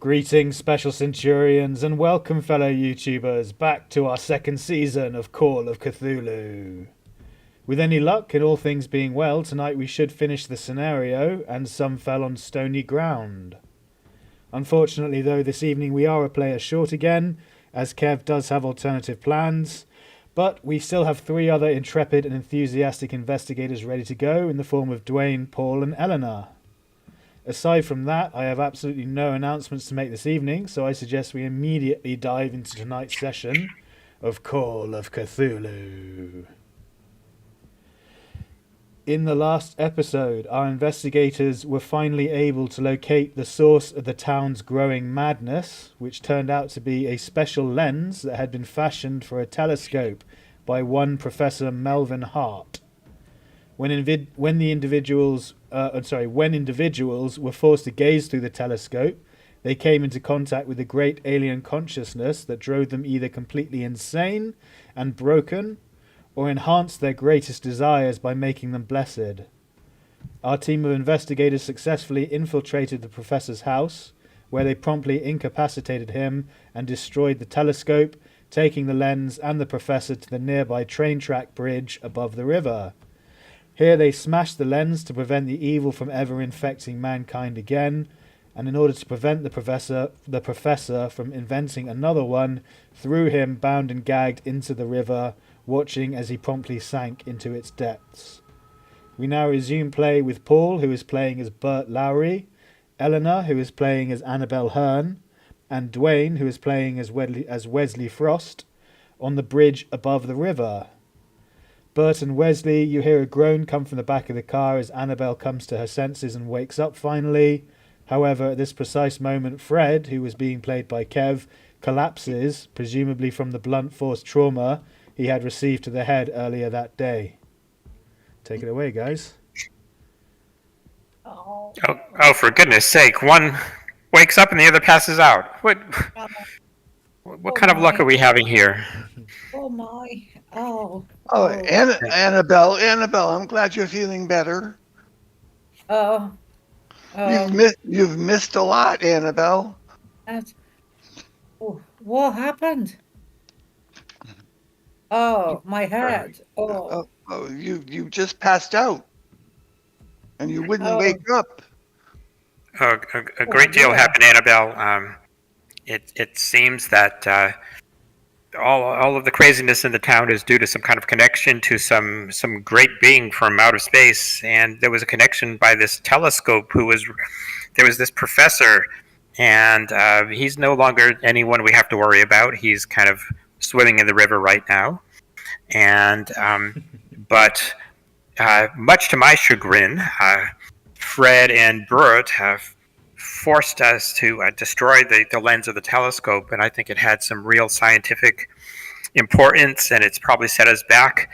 Greetings, Special Centurions, and welcome, fellow YouTubers, back to our second season of Call of Cthulhu. With any luck and all things being well, tonight we should finish the scenario, and some fell on stony ground. Unfortunately, though, this evening we are a player short again, as Kev does have alternative plans, but we still have three other intrepid and enthusiastic investigators ready to go in the form of Duane, Paul, and Elena. Aside from that, I have absolutely no announcements to make this evening, so I suggest we immediately dive into tonight's session of Call of Cthulhu. In the last episode, our investigators were finally able to locate the source of the town's growing madness, which turned out to be a special lens that had been fashioned for a telescope by one Professor Melvin Hart. When individuals were forced to gaze through the telescope, they came into contact with a great alien consciousness that drove them either completely insane and broken, or enhanced their greatest desires by making them blessed. Our team of investigators successfully infiltrated the professor's house, where they promptly incapacitated him and destroyed the telescope, taking the lens and the professor to the nearby train track bridge above the river. Here they smashed the lens to prevent the evil from ever infecting mankind again, and in order to prevent the professor from inventing another one, threw him bound and gagged into the river, watching as he promptly sank into its depths. We now resume play with Paul, who is playing as Bert Lowry, Elena, who is playing as Annabelle Hearn, and Duane, who is playing as Wesley Frost, on the bridge above the river. Bert and Wesley, you hear a groan come from the back of the car as Annabelle comes to her senses and wakes up finally. However, at this precise moment, Fred, who was being played by Kev, collapses, presumably from the blunt force trauma he had received to the head earlier that day. Take it away, guys. Oh, for goodness sake. One wakes up and the other passes out. What kind of luck are we having here? Oh my! Annabelle, I'm glad you're feeling better. You've missed a lot, Annabelle. What happened? Oh, my head. You just passed out, and you wouldn't wake up. A great deal happened, Annabelle. It seems that all of the craziness in the town is due to some kind of connection to some great being from outer space, and there was a connection by this telescope. There was this professor, and he's no longer anyone we have to worry about. He's kind of swimming in the river right now, and but much to my chagrin, Fred and Bert have forced us to destroy the lens of the telescope, and I think it had some real scientific importance, and it's probably set us back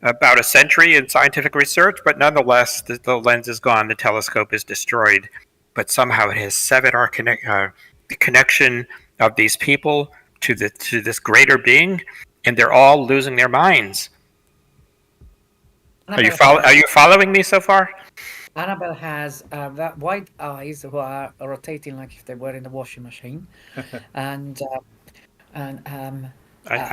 about a century in scientific research, but nonetheless, the lens is gone, the telescope is destroyed, but somehow it has severed the connection of these people to this greater being, and they're all losing their minds. Are you following me so far? Annabelle has that white eyes who are rotating like if they were in the washing machine, and I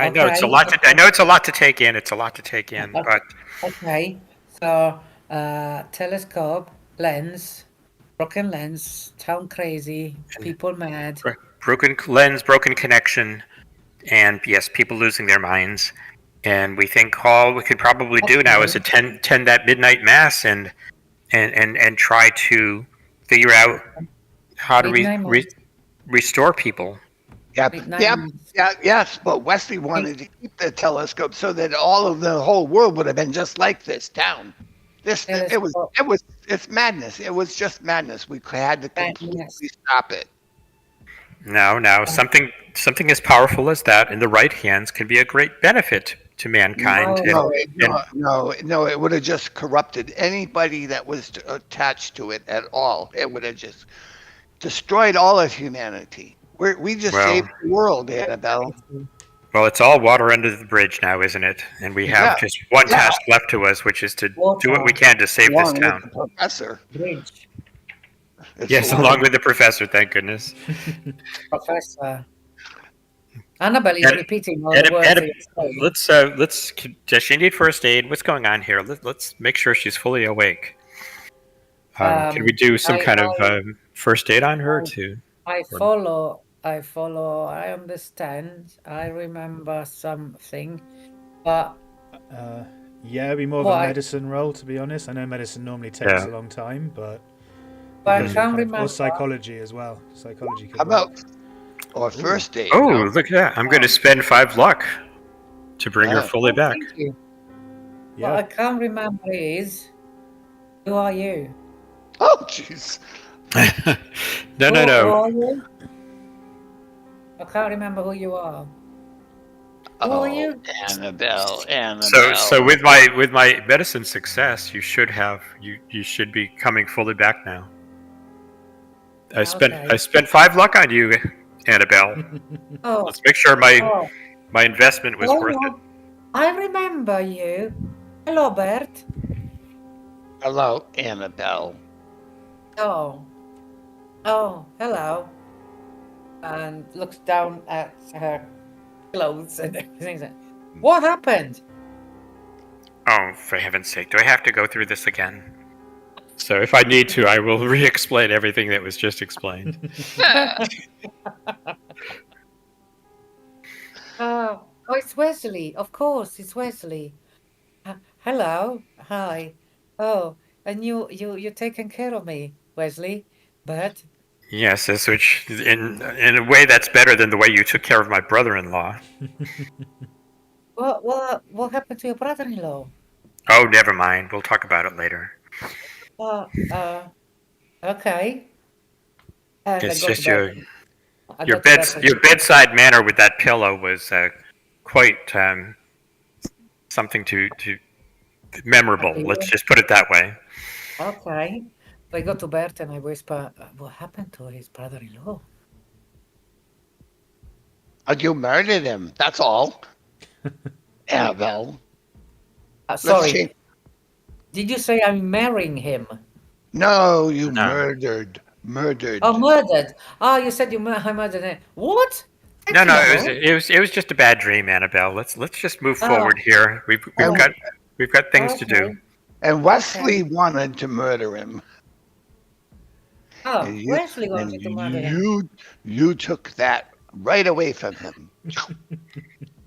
know it's a lot. I know it's a lot to take in. But okay. So telescope, lens, broken lens, town crazy, people mad, broken lens, broken connection, and yes, people losing their minds. And we think all we could probably do now is attend that midnight mass and try to figure out how to restore people. Yes, but Wesley wanted to keep the telescope so that the whole world would have been just like this town. It's madness. It was just madness. We had to completely stop it. No, something as powerful as that in the right hands can be a great benefit to mankind. No, it would have just corrupted anybody that was attached to it at all. It would have just destroyed all of humanity. We just saved the world, Annabelle. Well, it's all water under the bridge now, isn't it? And we have just one task left to us, which is to do what we can to save this town. Professor. Bridge. Yes, along with the professor, thank goodness. Professor. Annabelle is And- repeating all the words that you're saying. Does she need first aid? What's going on here? Let's make sure she's fully awake. Can we do some kind of first aid on her too? I follow. I understand. I remember something, but Yeah, it'd be more of a medicine roll, to be honest. I know medicine normally takes a long time, but I can't remember. Or psychology as well. Psychology could How work. about or first aid? Oh, no? look at that! I'm going to spend 5 luck to bring her fully back. Thank you. Yeah. What I can't remember is, who are you? Oh, jeez. No. Who are you? I can't remember who you are. Who are you? Annabelle. So with my medicine success, you should be coming fully back now. I spent 5 luck on you, Annabelle. Oh, Let's make sure my investment was worth it. I remember you. Hello, Bert. Hello, Annabelle. Oh, hello. And looks down at her clothes and everything. What happened? Oh, for heaven's sake, do I have to go through this again? So if I need to, I will re-explain everything that was just explained. Oh, it's Wesley. Of course, it's Wesley. Hello. Hi. Oh, and you're taking care of me, Wesley. Bert. Yes, which in a way that's better than the way you took care of my brother-in-law. What happened to your brother-in-law? Oh, never mind. We'll talk about it later. Okay. And It's I go just to bed. your bedside manner with that pillow was quite something to memorable. Let's just put it that way. Okay. I go to Bert and I whisper, what happened to his brother-in-law? You murdered him. That's all. Annabelle. Sorry. Did you say I'm marrying him? No, you murdered. Murdered. Oh, murdered. Oh, you said I murdered him. What? No, it was just a bad dream, Annabelle. Let's just move forward here. We've got things to do. And Wesley wanted to murder him. Oh, Wesley wanted to murder him. You took that right away from him.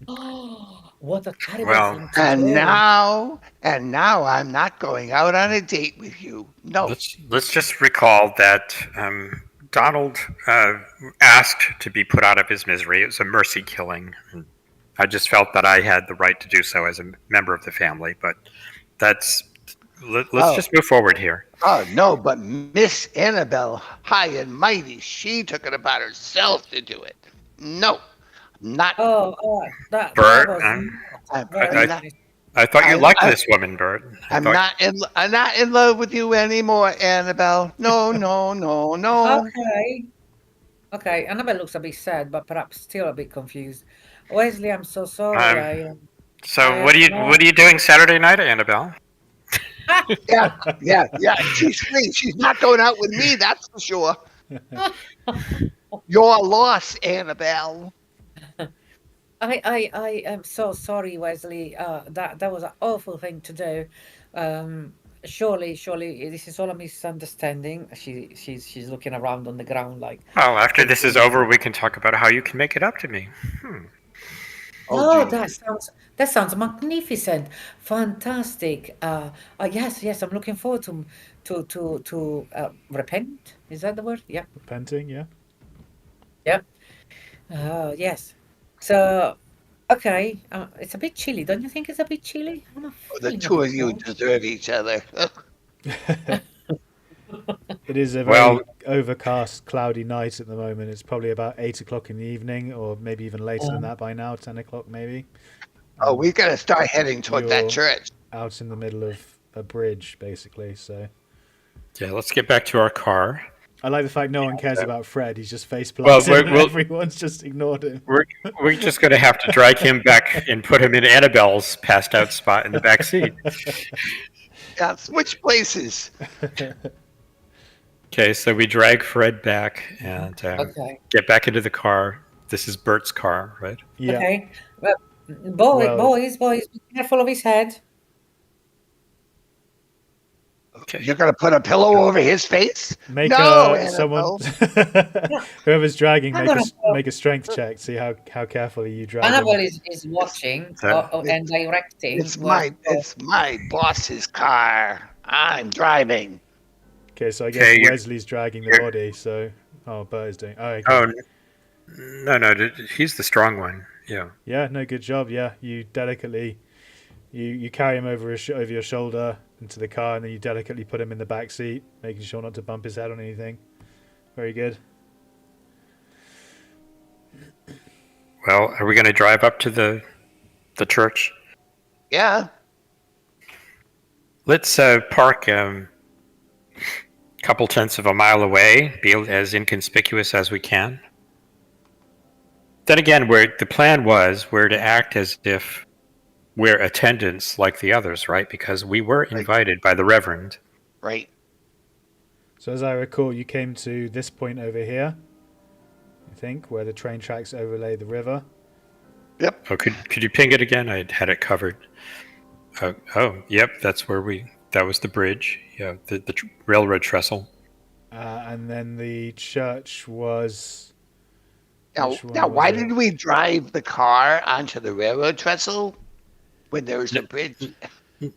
Oh, what a terrible thing to and do. now I'm not going out on a date with you. No. Let's just recall that Donald asked to be put out of his misery. It was a mercy killing. And I just felt that I had the right to do so as a member of the family. But let's just move forward here. Oh no, but Miss Annabelle, high and mighty, she took it upon herself to do it. No, not. Bert. I thought you liked this woman, Bert. I'm not in love with you anymore, Annabelle. No. Okay. Annabelle looks a bit sad, but perhaps still a bit confused. Wesley, I'm so sorry. What are you doing Saturday night, Annabelle? Yeah. She's free. She's not going out with me, that's for sure. Your loss, Annabelle. I am so sorry, Wesley. That was an awful thing to do. Surely, this is all a misunderstanding. She's looking around on the ground like. Well, after this is over, we can talk about how you can make it up to me. Oh, that sounds magnificent, fantastic. Yes, I'm looking forward to repent. Is that the word? Yeah. Repenting, yeah. Yeah. Yes. So, okay, it's a bit chilly. Don't you think it's a bit chilly? The two of you deserve each other. It is a very overcast, cloudy night at the moment. It's probably about 8 o'clock in the evening, or maybe even later than that by now, 10 o'clock maybe. Oh, we got to start heading toward that church. Out in the middle of a bridge, basically. So. Yeah, let's get back to our car. I like the fact no one cares about Fred. He's just face planted. Everyone's just ignored him. We're just going to have to drag him back and put him in Annabelle's passed out spot in the back seat. Yeah, switch places. Okay, so we drag Fred back and Okay. get back into the car. This is Bert's car, right? Yeah. Okay. Well, Well- boys, be careful of his head. Okay. You're gonna put a pillow over his face? Make No, someone, Annabelle. whoever dragging, I'm make gonna make a strength check. See how carefully you drag Annabelle him. is watching So- and directing. It's my boss's car. I'm driving. Okay, so I guess Okay, Wesley's dragging the body. So, Bert is doing. Oh, okay. Oh, no, he's the strong one. Yeah. Yeah, no, good job. Yeah, you delicately, you carry him over over your shoulder into the car, and then you delicately put him in the back seat, making sure not to bump his head on anything. Very good. Well, are we going to drive up to the church? Yeah. Let's park a couple tenths of a mile away, be as inconspicuous as we can. Then again, the plan was we're to act as if we're attendants like the others, right? Because we were invited by the Reverend. Right. So as I recall, you came to this point over here, I think, where the train tracks overlay the river. Yep. Oh, could you ping it again? I had it covered. Yep, that's where that was the bridge. Yeah, the railroad trestle. And then the church was... Now, Which one now, was why it? did we drive the car onto the railroad trestle when there was a bridge?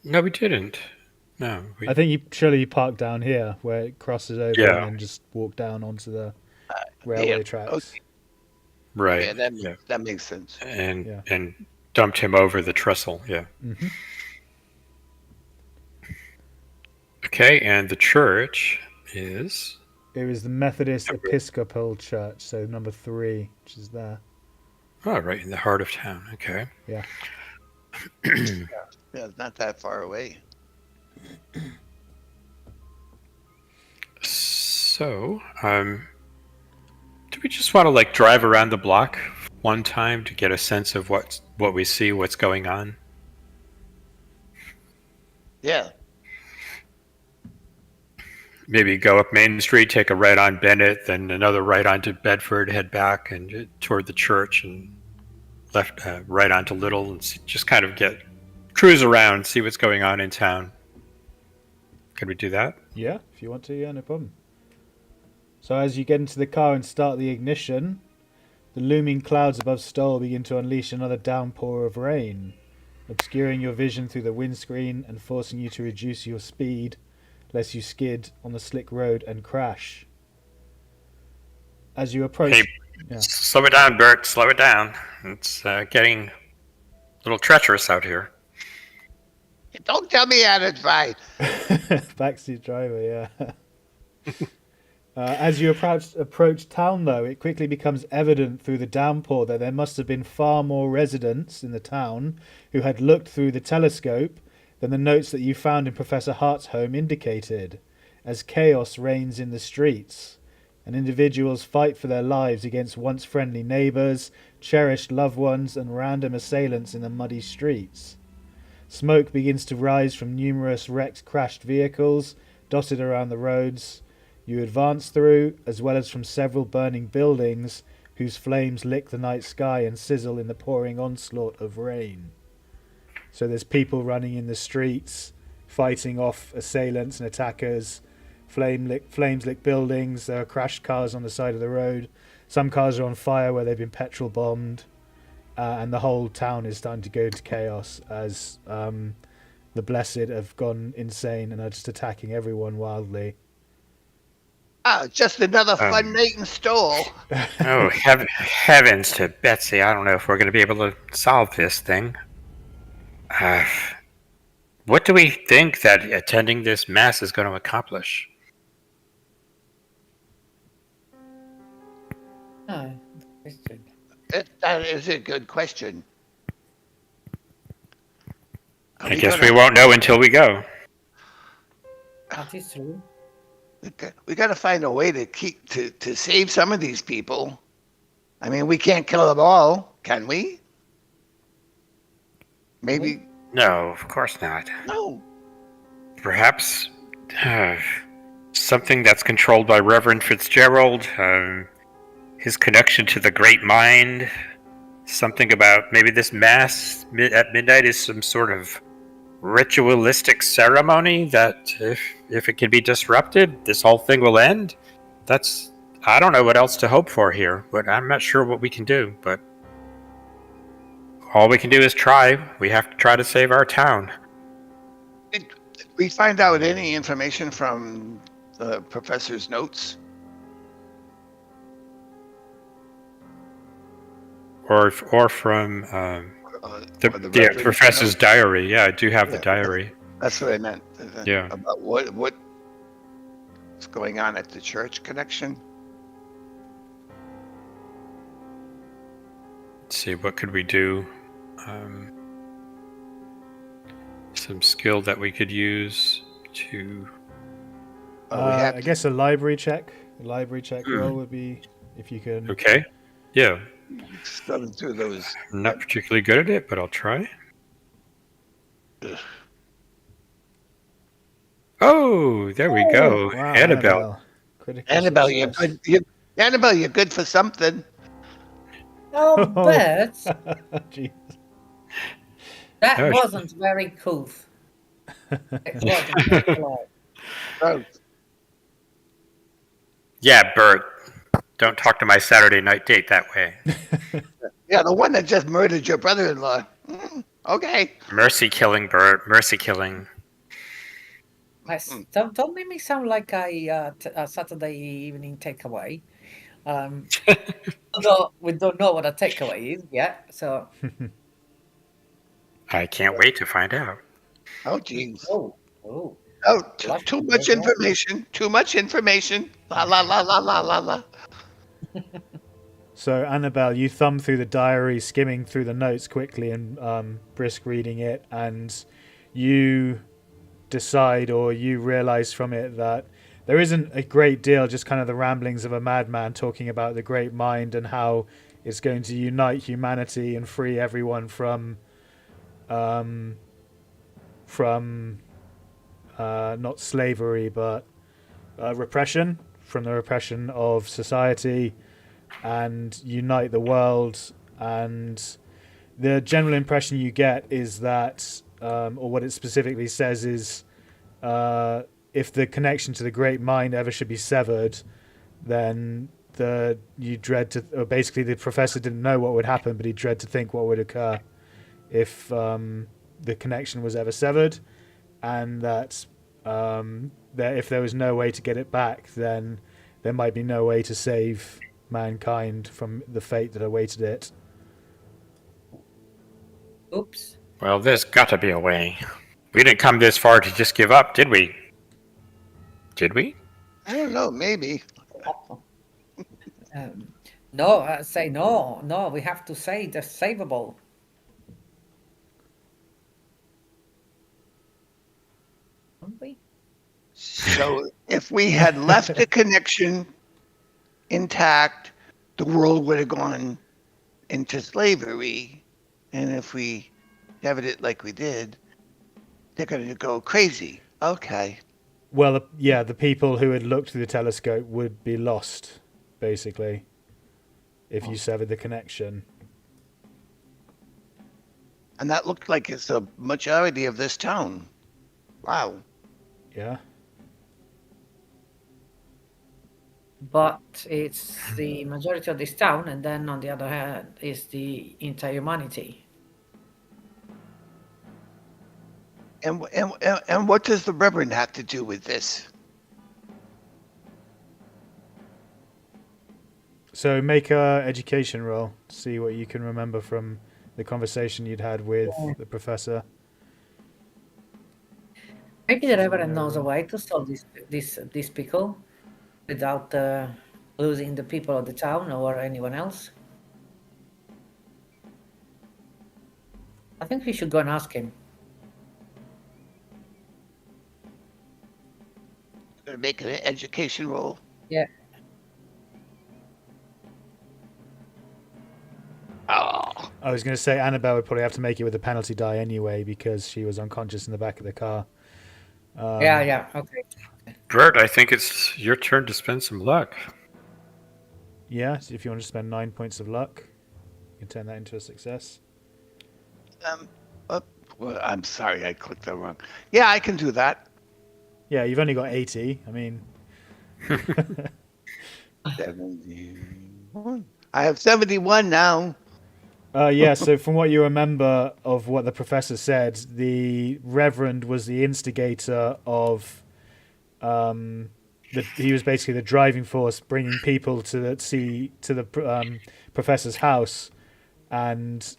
No, we didn't. No. I think you parked down here where it crosses over Yeah. and then just walk down onto the railway yeah, tracks. okay. Right. Yeah, that makes sense. And dumped him over the trestle. Yeah. Mm-hmm. Okay, and the church is... It was the Methodist Episcopal Church, so number 3, which is there. Oh, right in the heart of town. Okay. Yeah. Yeah, it's not that far away. So, do we just want to drive around the block one time to get a sense of what we see, what's going on? Yeah. Maybe go up Main Street, take a right on Bennett, then another right onto Bedford, head back and toward the church, and left right onto Little, and just kind of cruise around, see what's going on in town. Could we do that? Yeah, if you want to, yeah, no problem. So as you get into the car and start the ignition, the looming clouds above Stole begin to unleash another downpour of rain, obscuring your vision through the windscreen and forcing you to reduce your speed, lest you skid on the slick road and crash. As you approach... Hey, Yeah. slow it down, Bert. Slow it down. It's getting a little treacherous out here. Don't tell me how to drive. Backseat driver, yeah. As you approach town, though, it quickly becomes evident through the downpour that there must have been far more residents in the town who had looked through the telescope than the notes that you found in Professor Hart's home indicated, as chaos reigns in the streets, and individuals fight for their lives against once friendly neighbours, cherished loved ones, and random assailants in the muddy streets. Smoke begins to rise from numerous wrecked, crashed vehicles dotted around the roads you advance through, as well as from several burning buildings whose flames lick the night sky and sizzle in the pouring onslaught of rain. So there's people running in the streets, fighting off assailants and attackers. Flames lick buildings. There are crashed cars on the side of the road. Some cars are on fire where they've been petrol bombed. And the whole town is starting to go to chaos as the Blessed have gone insane and are just attacking everyone wildly. Just another fun night in Stole. Oh, heavens to Betsy. I don't know if we're going to be able to solve this thing. What do we think that attending this mass is going to accomplish? No, question. That is a good question. I guess we won't know until we go. That is true. We got to find a way to save some of these people. I mean, we can't kill them all, can we? Maybe. No, of course not. No. Perhaps something that's controlled by Reverend Fitzgerald, his connection to the Great Mind, something about maybe this mass at midnight is some sort of ritualistic ceremony that if it can be disrupted, this whole thing will end. I don't know what else to hope for here, but I'm not sure what we can do, but all we can do is try. We have to try to save our town. Did we find out any information from the professor's notes? Or from the professor's diary. Yeah, I do have the diary. That's what I meant. Yeah. About what's going on at the church connection. Let's see, what could we do? Some skill that we could use to... I guess a library check. A library check roll would be, if you can... Okay, yeah. Going through those. I'm not particularly good at it, but I'll try. Oh, there we go. Wow, Annabelle. Annabelle, you're good. Annabelle, you're good for something. Oh, Bert, Jeez. that wasn't very cool. It wasn't very polite. Oh, Yeah, Bert. Don't talk to my Saturday night date that way. yeah, the one that just murdered your brother-in-law. Okay. Mercy killing, Bert. Mercy killing. Don't make me sound like a Saturday evening takeaway. Although we don't know what a takeaway is yet, so. I can't wait to find out. Oh, jeez. Oh. Too much information. Too much information. La la la la la la la. So, Annabelle, you thumb through the diary, skimming through the notes quickly and brisk reading it, and you decide, or you realize from it, that there isn't a great deal, just kind of the ramblings of a madman talking about the great mind and how it's going to unite humanity and free everyone from not slavery, but repression, from the repression of society, and unite the world. And the general impression you get is that, or what it specifically says is, if the connection to the great mind ever should be severed, then you dread to, or basically the professor didn't know what would happen, but he dread to think what would occur if the connection was ever severed, and that if there was no way to get it back, then there might be no way to save mankind from the fate that awaited it. Oops. Well, there's got to be a way. We didn't come this far to just give up, did we? Did we? I don't know. Maybe. No, I say no. No, we have to say the savable. Don't we? So if we had left the connection intact, the world would have gone into slavery. And if we have it like we did, they're going to go crazy. Okay. Well, the people who had looked through the telescope would be lost, basically, if you severed the connection. And that looked like it's a majority of this town. Wow. Yeah. But it's the majority of this town, and then on the other hand is the entire humanity. And what does the Reverend have to do with this? So make a education roll. See what you can remember from the conversation you'd had with the professor. Maybe the Reverend knows a way to solve this pickle without losing the people of the town or anyone else. I think we should go and ask him. Gonna make an education roll. Yeah. Oh. I was going to say Annabelle would probably have to make it with a penalty die anyway, because she was unconscious in the back of the car. Yeah, okay. Bert, I think it's your turn to spend some luck. Yeah, so if you want to spend 9 points of luck, you can turn that into a success. Well, I'm sorry, I clicked that wrong. Yeah, I can do that. Yeah, you've only got 80. I mean, 71. I have 71 now. yeah, so from what you remember of what the professor said, the Reverend was the instigator of... he was basically the driving force, bringing people to the professor's house and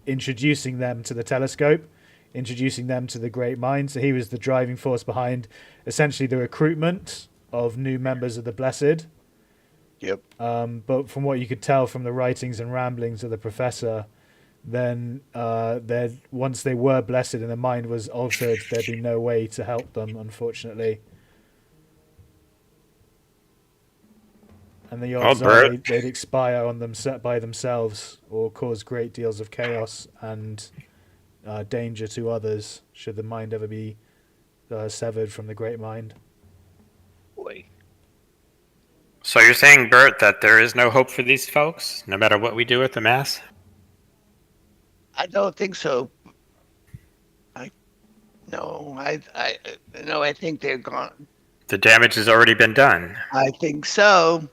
introducing them to the telescope, introducing them to the great mind. So he was the driving force behind essentially the recruitment of new members of the Blessed. Yep. But from what you could tell from the writings and ramblings of the professor, then once they were blessed and the mind was altered, there'd be no way to help them, unfortunately. And the odds are they'd expire on them by themselves or cause great deals of chaos and danger to others should the mind ever be severed from the great mind. Boy. So you're saying, Bert, that there is no hope for these folks, no matter what we do with the mass? I don't think so. I think they're gone. The damage has already been done. I think so.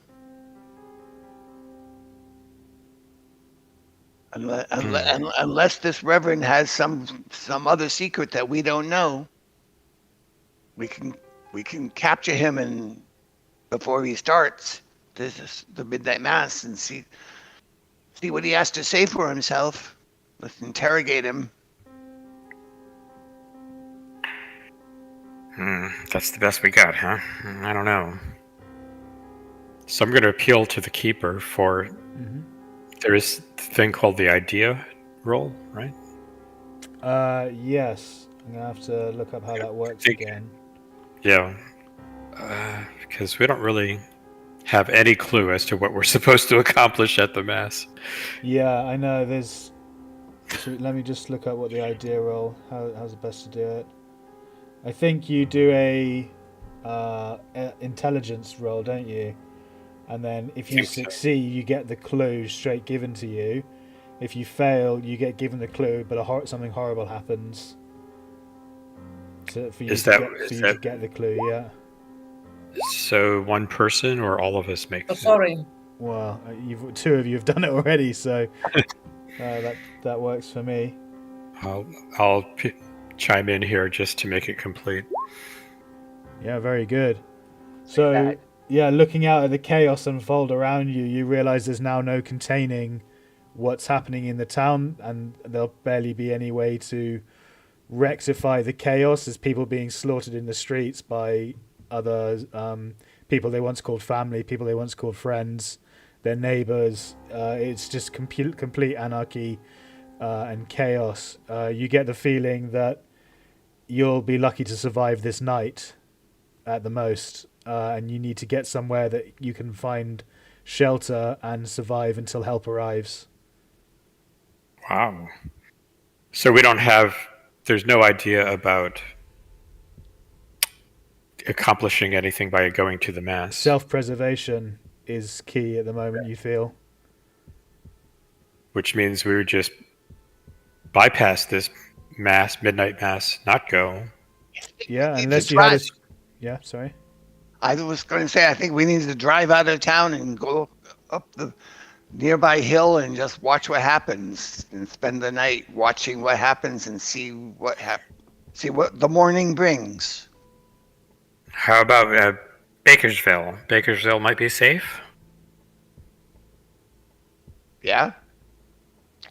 Unless this Reverend has some other secret that we don't know, we can capture him and before he starts the midnight mass and see what he has to say for himself. Let's interrogate him. That's the best we got, huh? I don't know. So I'm going to appeal to the keeper for... Mm-hmm. There is a thing called the idea roll, right? Yes. I'm going to have to look up how that works again. Yeah. Because we don't really have any clue as to what we're supposed to accomplish at the mass. Yeah, I know. So let me just look up what the idea roll. How's the best to do it? I think you do a intelligence roll, don't you? And then if you succeed, you get the clue straight given to you. If you fail, you get given the clue, but something horrible happens. So for you to get the clue, yeah. So one person or all of us make. Oh, sorry. Well, two of you have done it already, so that works for me. I'll chime in here just to make it complete. Yeah, very good. So, yeah, looking out at the chaos unfold around you, you realize there's now no containing what's happening in the town, and there'll barely be any way to rectify the chaos. There's people being slaughtered in the streets by other people they once called family, people they once called friends, their neighbors. It's just complete anarchy and chaos. You get the feeling that you'll be lucky to survive this night at the most, and you need to get somewhere that you can find shelter and survive until help arrives. Wow. So there's no idea about accomplishing anything by going to the mass. Self-preservation is key at the moment, you feel. Which means we would just bypass this midnight mass, not go. Yeah, unless you had Yeah, sorry. I was going to say, I think we need to drive out of town and go up the nearby hill and just watch what happens and spend the night watching what happens and see what the morning brings. How about Bakersville? Bakersville might be safe. Yeah.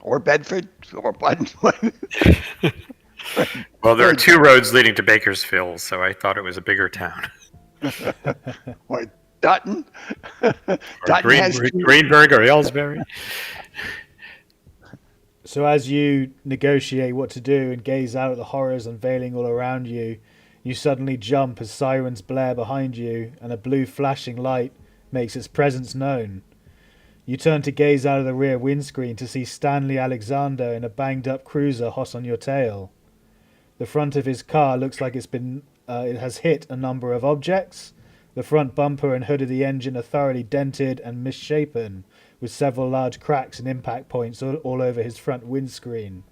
Or Bedford or what? Well, there are two roads leading to Bakersfield, so I thought it was a bigger town. Or Dutton. Or Greenberg or Aylesbury. So as you negotiate what to do and gaze out at the horrors unveiling all around you, you suddenly jump as sirens blare behind you and a blue flashing light makes its presence known. You turn to gaze out of the rear windscreen to see Stanley Alexander in a banged up cruiser hot on your tail. The front of his car looks like it's been it has hit a number of objects. The front bumper and hood of the engine are thoroughly dented and misshapen, with several large cracks and impact points all over his front windscreen.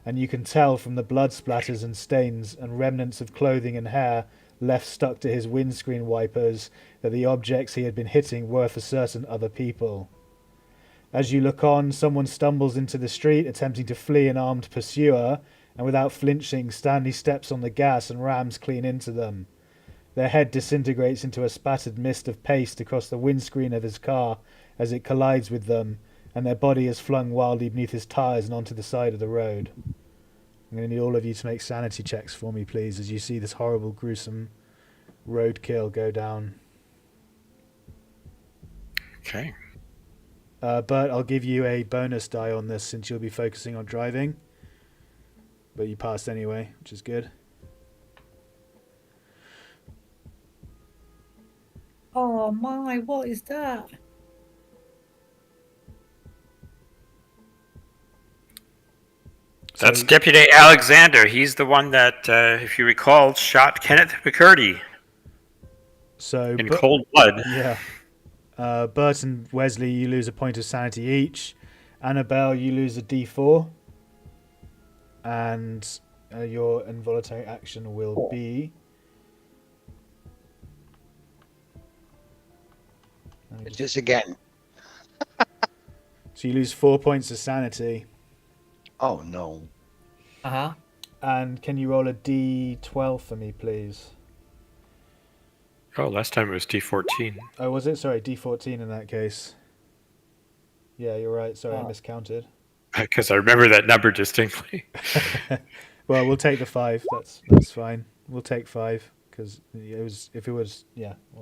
And you can tell from the blood splatters and stains and remnants of clothing and hair left stuck to his windscreen wipers that the objects he had been hitting were for certain other people. As you look on, someone stumbles into the street attempting to flee an armed pursuer, and without flinching, Stanley steps on the gas and rams clean into them. Their head disintegrates into a spattered mist of paste across the windscreen of his car as it collides with them, and their body is flung wildly beneath his tyres and onto the side of the road. I'm going to need all of you to make sanity checks for me, please, as you see this horrible, gruesome roadkill go down. Okay. Bert, I'll give you a bonus die on this since you'll be focusing on driving. But you passed anyway, which is good. Oh my, what is that? That's Deputy Alexander. He's the one that, if you recall, shot Kenneth McCurdy in cold blood. Yeah. Bert and Wesley, you lose a point of sanity each. Annabelle, you lose a D4. And your involuntary action will be... Just again. So you lose 4 points of sanity. Oh, no. Uh-huh. And can you roll a D12 for me, please? Oh, last time it was D14. Oh, was it? Sorry, D14 in that case. Yeah, you're right. Sorry, I miscounted. Because I remember that number distinctly. Well, we'll take the 5. That's fine. We'll take 5 because we'll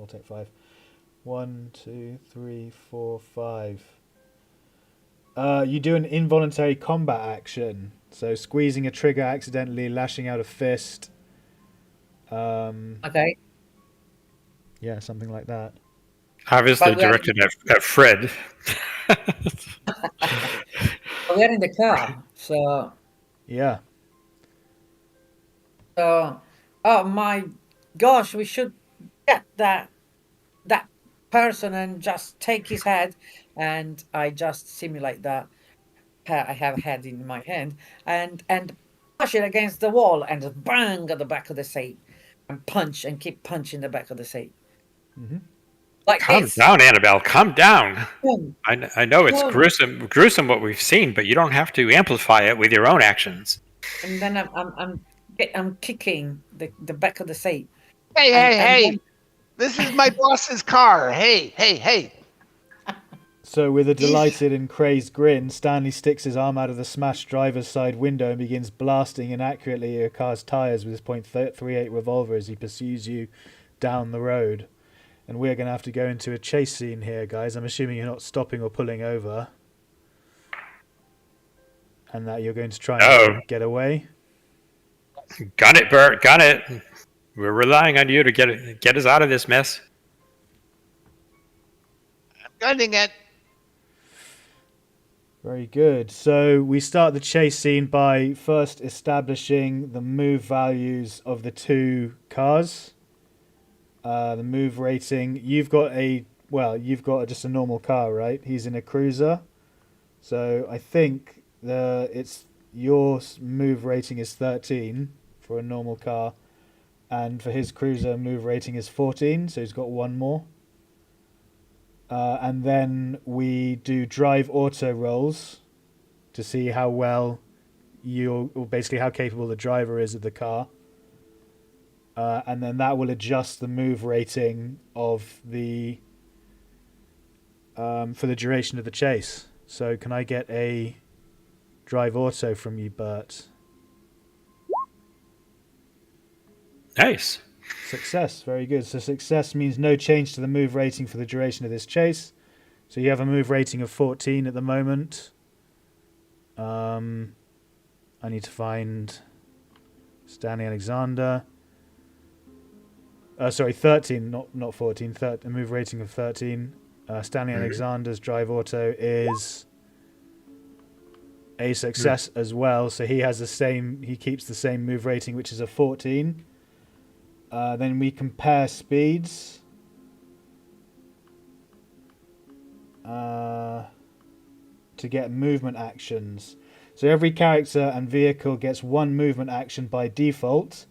take 5. 1, 2, 3, 4, 5. You do an involuntary combat action, so squeezing a trigger accidentally, lashing out a fist. Okay. Yeah, something like that. Obviously directed at Fred. We're in the car, so... Yeah. So, oh my gosh, we should get that person and just take his head, and I just simulate that I have a head in my hand and push it against the wall and just bang at the back of the seat and punch and keep punching the back of the seat. Mm-hmm. Like Calm this. down, Annabelle. Calm down. Yeah. I know it's gruesome what we've seen, but you don't have to amplify it with your own actions. And then I'm kicking the back of the seat. Hey! This is my boss's car. Hey. So with a delighted and crazed grin, Stanley sticks his arm out of the smashed driver's side window and begins blasting inaccurately at your car's tyres with his .38 revolver as he pursues you down the road. And we're going to have to go into a chase scene here, guys. I'm assuming you're not stopping or pulling over. And that you're going to try and get away. Gun it, Bert. Gun it. We're relying on you to get us out of this mess. I'm gunning it. Very good. So we start the chase scene by first establishing the move values of the two cars. The move rating. You've got just a normal car, right? He's in a cruiser. So I think your move rating is 13 for a normal car. And for his cruiser, move rating is 14, so he's got one more. And then we do drive auto rolls to see how well basically how capable the driver is of the car. And then that will adjust the move rating of for the duration of the chase. So can I get a drive auto from you, Bert? Nice. Success, very good. So success means no change to the move rating for the duration of this chase. So you have a move rating of 14 at the moment. I need to find Stanley Alexander. 13, not 14. A move rating of 13. Stanley Alexander's drive auto is a success as well. So he has he keeps the same move rating, which is a 14. Then we compare speeds. To get movement actions. So every character and vehicle gets one movement action by default.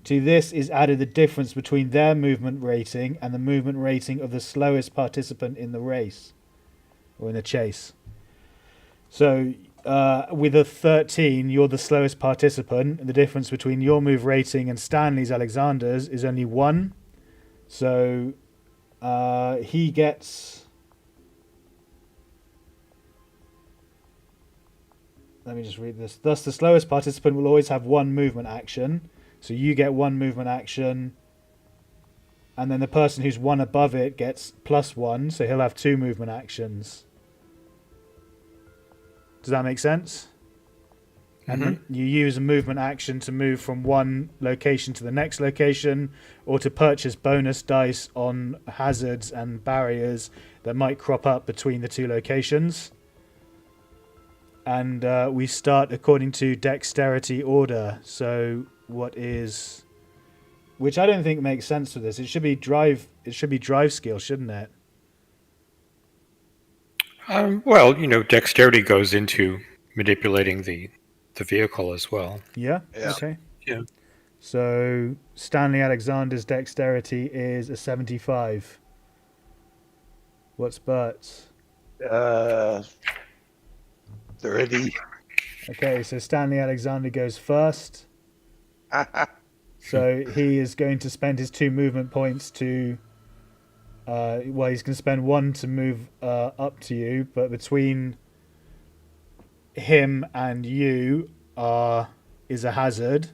To this is added the difference between their movement rating and the movement rating of the slowest participant in the race or in the chase. So with a 13, you're the slowest participant, and the difference between your move rating and Stanley's Alexander's is only 1. So he gets... Let me just read this. Thus, the slowest participant will always have one movement action. So you get one movement action. And then the person who's one above it gets +1. So he'll have 2 movement actions. Does that make sense? Mm-hmm. And you use a movement action to move from one location to the next location, or to purchase bonus dice on hazards and barriers that might crop up between the 2 locations. And we start according to dexterity order. So what is... Which I don't think makes sense for this. It should be drive. It should be drive skill, shouldn't it? Well, dexterity goes into manipulating the vehicle as well. Yeah? Yeah. Okay. Yeah. So Stanley Alexander's dexterity is a 75. What's Bert's? 30. Okay, so Stanley Alexander goes first. So he is going to spend his 2 movement points to... he's going to spend 1 to move up to you, but between him and you is a hazard.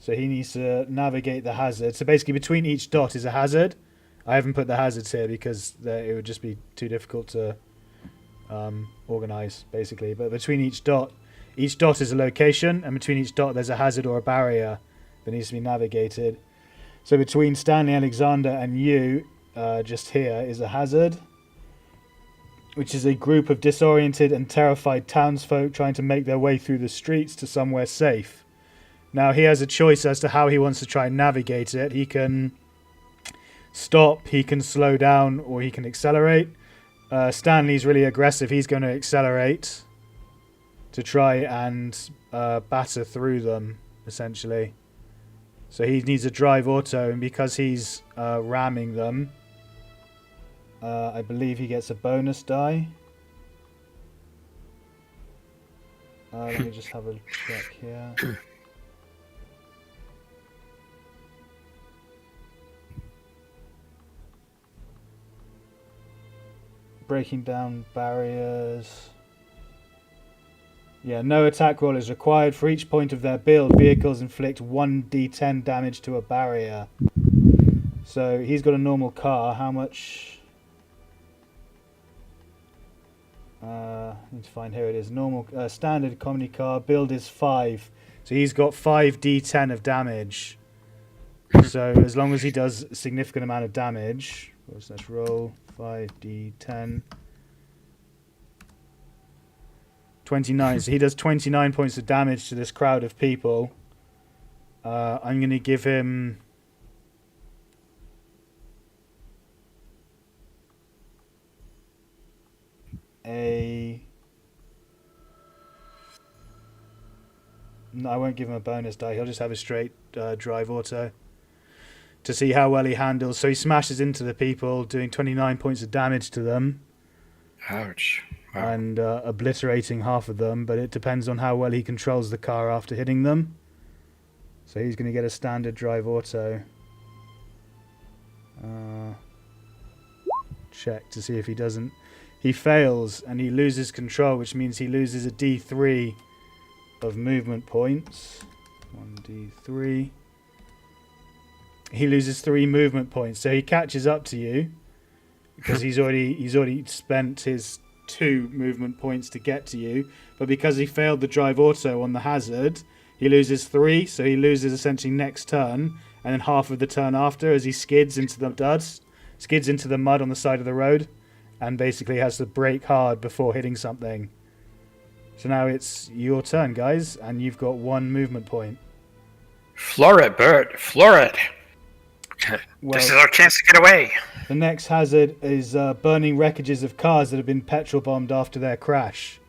So he needs to navigate the hazard. So basically between each dot is a hazard. I haven't put the hazards here because it would just be too difficult to organize, basically. But between each dot is a location, and between each dot there's a hazard or a barrier that needs to be navigated. So between Stanley Alexander and you, just here, is a hazard, which is a group of disoriented and terrified townsfolk trying to make their way through the streets to somewhere safe. Now he has a choice as to how he wants to try and navigate it. He can stop, he can slow down, or he can accelerate. Stanley's really aggressive. He's going to accelerate to try and batter through them, essentially. So he needs a drive auto, and because he's ramming them, I believe he gets a bonus die. Let me just have a check here. Breaking down barriers. Yeah, no attack roll is required. For each point of their build, vehicles inflict 1d10 damage to a barrier. So he's got a normal car. How much? I need to find, here it is. Normal, standard comedy car. Build is 5. So he's got 5d10 of damage. So as long as he does a significant amount of damage, let's roll 5d10. 29. So he does 29 points of damage to this crowd of people. I'm going to give him a... No, I won't give him a bonus die. He'll just have a straight drive auto to see how well he handles. So he smashes into the people, doing 29 points of damage to them. Ouch. Wow. And obliterating half of them, but it depends on how well he controls the car after hitting them. So he's going to get a standard drive auto. Check to see if he doesn't. He fails and he loses control, which means he loses a D3 of movement points. 1d3. He loses 3 movement points, so he catches up to you because he's already spent his 2 movement points to get to you, but because he failed the drive auto on the hazard, he loses 3, so he loses essentially next turn, and then half of the turn after as he skids into the mud on the side of the road, and basically has to brake hard before hitting something. So now it's your turn, guys, and you've got 1 movement point. Floor it, Bert. Floor it. Well, This is our chance to get away. the next hazard is burning wreckages of cars that have been petrol bombed after their crash.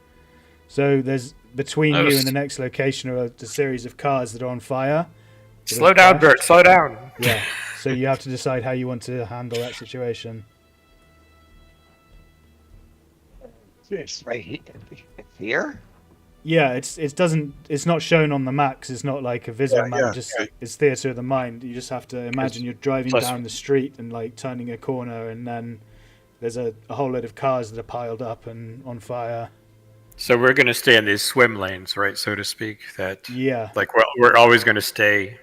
So there's between you and the next location are a series of cars that are on fire. Slow down, Bert. Slow down. Yeah. So you have to decide how you want to handle that situation. It's right here. Yeah, it's not shown on the map 'cause it's not like a visual map. It's theatre of the mind. You just have to imagine you're driving down the street and like turning a corner, and then there's a whole load of cars that are piled up and on fire. So we're going to stay in these swim lanes, right, so to speak. That Yeah. like we're always going to stay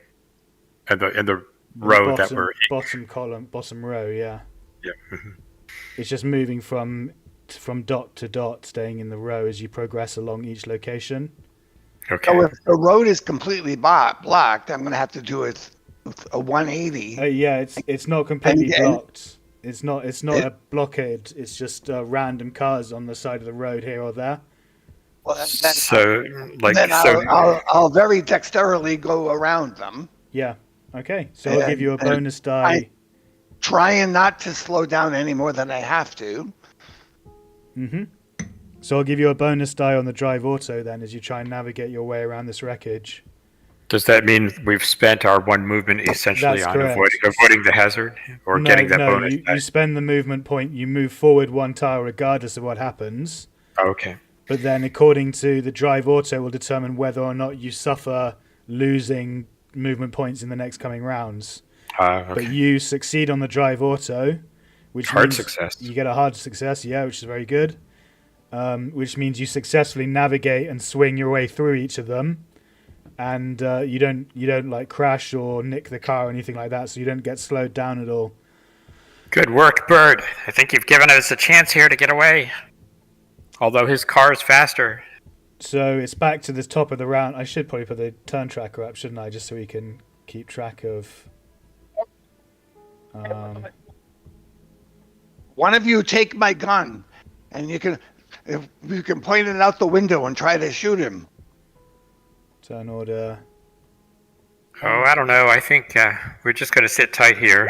in the road that we're in. Bottom row. Yeah. Yeah. It's just moving from dot to dot, staying in the row as you progress along each location. Okay. So if the road is completely blocked, I'm going to have to do it with a 180. Yeah, it's not completely blocked. It's not a blockade. It's just random cars on the side of the road here or there. Well, I'll very dexterously go around them. Yeah. Okay. So I'll give you a bonus die. Trying not to slow down any more than I have to. So I'll give you a bonus die on the drive auto then as you try and navigate your way around this wreckage. Does that mean we've spent our one movement essentially on avoiding the hazard or getting that bonus? You spend the movement point, you move forward one tile regardless of what happens. Okay. But then according to the drive auto will determine whether or not you suffer losing movement points in the next coming rounds. Okay. But you succeed on the drive auto, which hard means success. You get a hard success, which is very good. Which means you successfully navigate and swing your way through each of them, and you don't like crash or nick the car or anything like that, so you don't get slowed down at all. Good work, Bert. I think you've given us a chance here to get away. Although his car is faster. So it's back to the top of the round. I should probably put the turn tracker up, shouldn't I, just so we can keep track of. One of you take my gun, and you can point it out the window and try to shoot him. Turn order. Oh, I don't know. I think we're just going to sit tight here.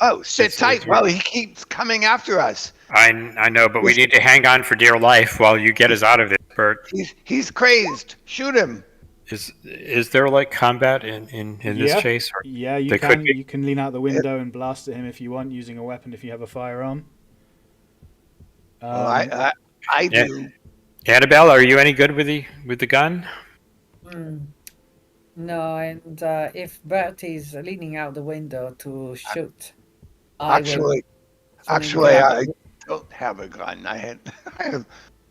Oh, sit tight. Well, he keeps coming after us. I know, but we need to hang on for dear life while you get us out of this, Bert. He's crazed. Shoot him. Is there like combat in this chase? Or yeah, you can. You can lean out the window and blast at him if you want, using a weapon if you have a firearm. I do. Annabelle, are you any good with the gun? No, and if Bert is leaning out the window to shoot, Actually, I don't have a gun. I have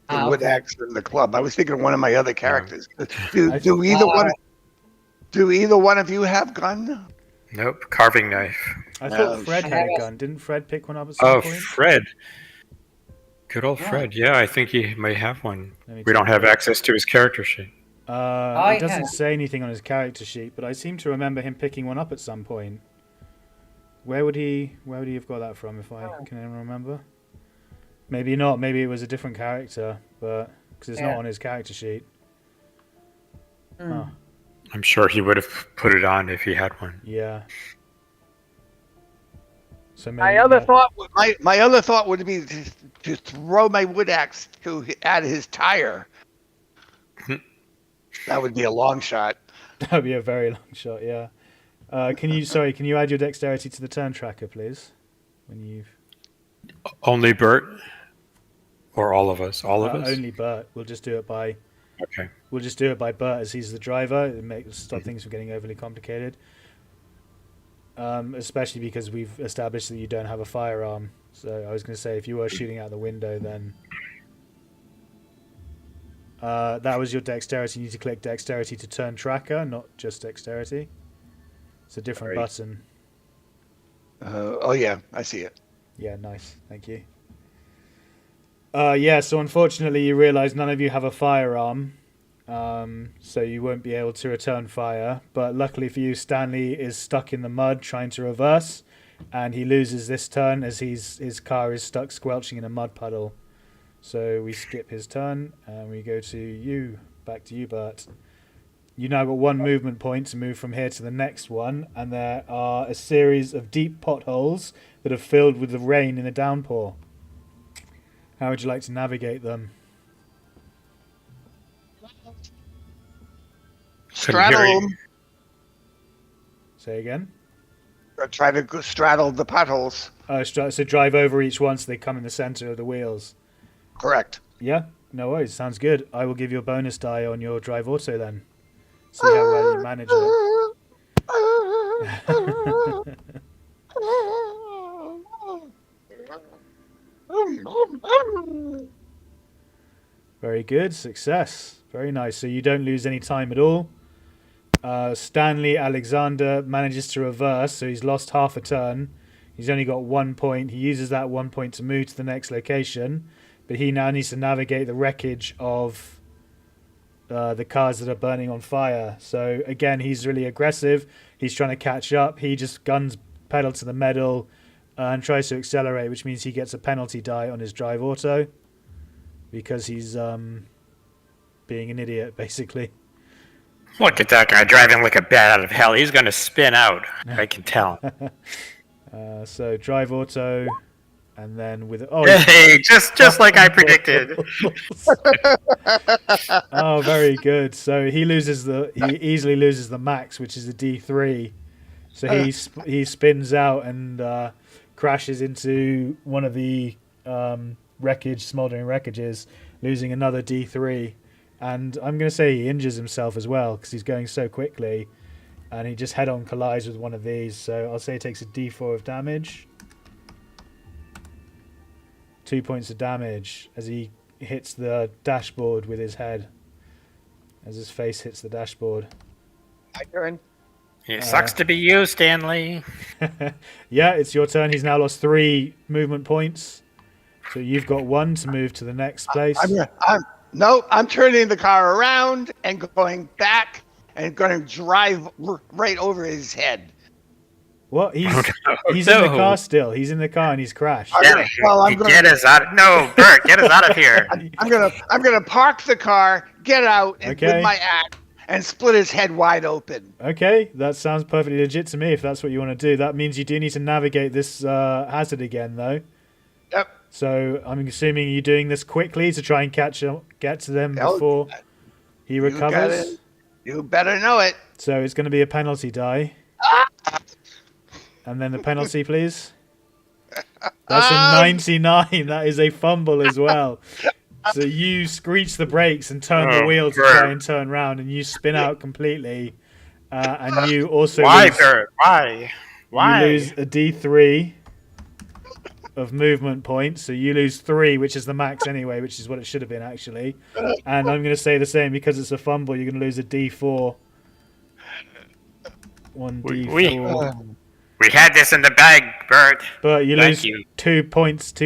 a wood axe in the club. I was thinking of one of my other characters. Do either one of you have gun? Nope, carving knife. I thought Fred had a gun. Didn't Fred pick one up at some point? Oh, Fred. Good old Fred. Yeah, I think he may have one. We don't have access to his character sheet. It doesn't say anything on his character sheet, but I seem to remember him picking one up at some point. Where would he have got that from? If I can anyone remember? Maybe not. Maybe it was a different character, but because it's not on his character sheet. I'm sure he would have put it on if he had one. Yeah. So my other thought would be to throw my wood axe at his tire. That would be a long shot. That would be a very long shot. Yeah. Can you add your dexterity to the turn tracker, please? When you've only Bert, or all of us? All of us. Only Bert. We'll just do it by. Okay. We'll just do it by Bert as he's the driver. It stop things from getting overly complicated. Especially because we've established that you don't have a firearm. So I was going to say if you were shooting out the window, then that was your dexterity. You need to click dexterity to turn tracker, not just dexterity. It's a different button. Oh yeah, I see it. Yeah, nice. Thank you. So unfortunately you realise none of you have a firearm, so you won't be able to return fire. But luckily for you, Stanley is stuck in the mud trying to reverse, and he loses this turn as his car is stuck squelching in a mud puddle. So we skip his turn, and we go to you. Back to you, Bert. You now got 1 movement point to move from here to the next one, and there are a series of deep potholes that are filled with the rain in a downpour. How would you like to navigate them? Straddle them. Say again? Or try to straddle the potholes. So drive over each one so they come in the center of the wheels. Correct. Yeah, no worries. Sounds good. I will give you a bonus die on your drive auto then. See how well you manage it. Very good. Success. Very nice. So you don't lose any time at all. Stanley Alexander manages to reverse, so he's lost half a turn. He's only got 1 point. He uses that 1 point to move to the next location, but he now needs to navigate the wreckage of the cars that are burning on fire. So again, he's really aggressive. He's trying to catch up. He just guns pedal to the metal and tries to accelerate, which means he gets a penalty die on his drive auto because he's being an idiot, basically. Look at that guy driving like a bat out of hell. He's going to spin out. I can tell. So drive auto, and then with hey, just like I predicted. Oh, very good. So he easily loses the max, which is a D3. So he spins out and crashes into one of the smoldering wreckages, losing another D3. And I'm going to say he injures himself as well because he's going so quickly. And he just head-on collides with one of these. So I'll say he takes a D4 of damage. 2 points of damage as he hits the dashboard with his head. As his face hits the dashboard. My turn. It sucks to be you, Stanley. Yeah, it's your turn. He's now lost 3 movement points. So you've got 1 to move to the next place. I'm turning the car around and going back and going to drive right over his head. What? He's in the car still. He's in the car and he's crashed. Get us out! No, Bert, get us out of here! I'm gonna park the car, get out, and with my axe and split his head wide open. Okay, that sounds perfectly legit to me. If that's what you want to do, that means you do need to navigate this hazard again, though. Yep. So I'm assuming you're doing this quickly to try and get to them before he recovers. You better know it. So it's going to be a penalty die. And then the penalty, please. That's a 99. That is a fumble as well. So you screech the brakes and turn the wheel to try and turn round, and you spin out completely. And you also Why? You lose a D3 of movement points, so you lose 3, which is the max anyway, which is what it should have been actually. And I'm going to say the same, because it's a fumble, you're going to lose a D4. 1 D4. We had this in the bag, Bert. But you lose 2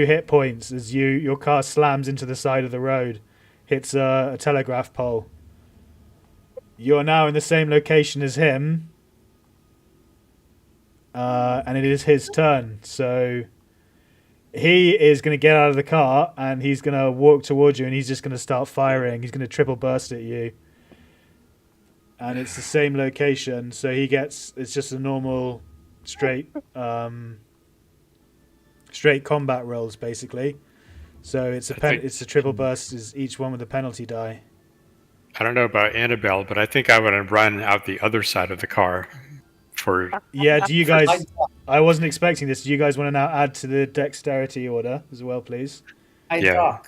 hit points as your car slams into the side of the road, hits a telegraph pole. You are now in the same location as him, and it is his turn. So he is going to get out of the car and he's going to walk towards you and he's just going to start firing. He's going to triple burst at you. And it's the same location, so it's just a normal straight combat rolls basically. So it's a triple burst, is each one with a penalty die. I don't know about Annabelle, but I think I would have run out the other side of the car. Yeah, do you guys... I wasn't expecting this. Do you guys want to now add to the dexterity order as well, please? I talk.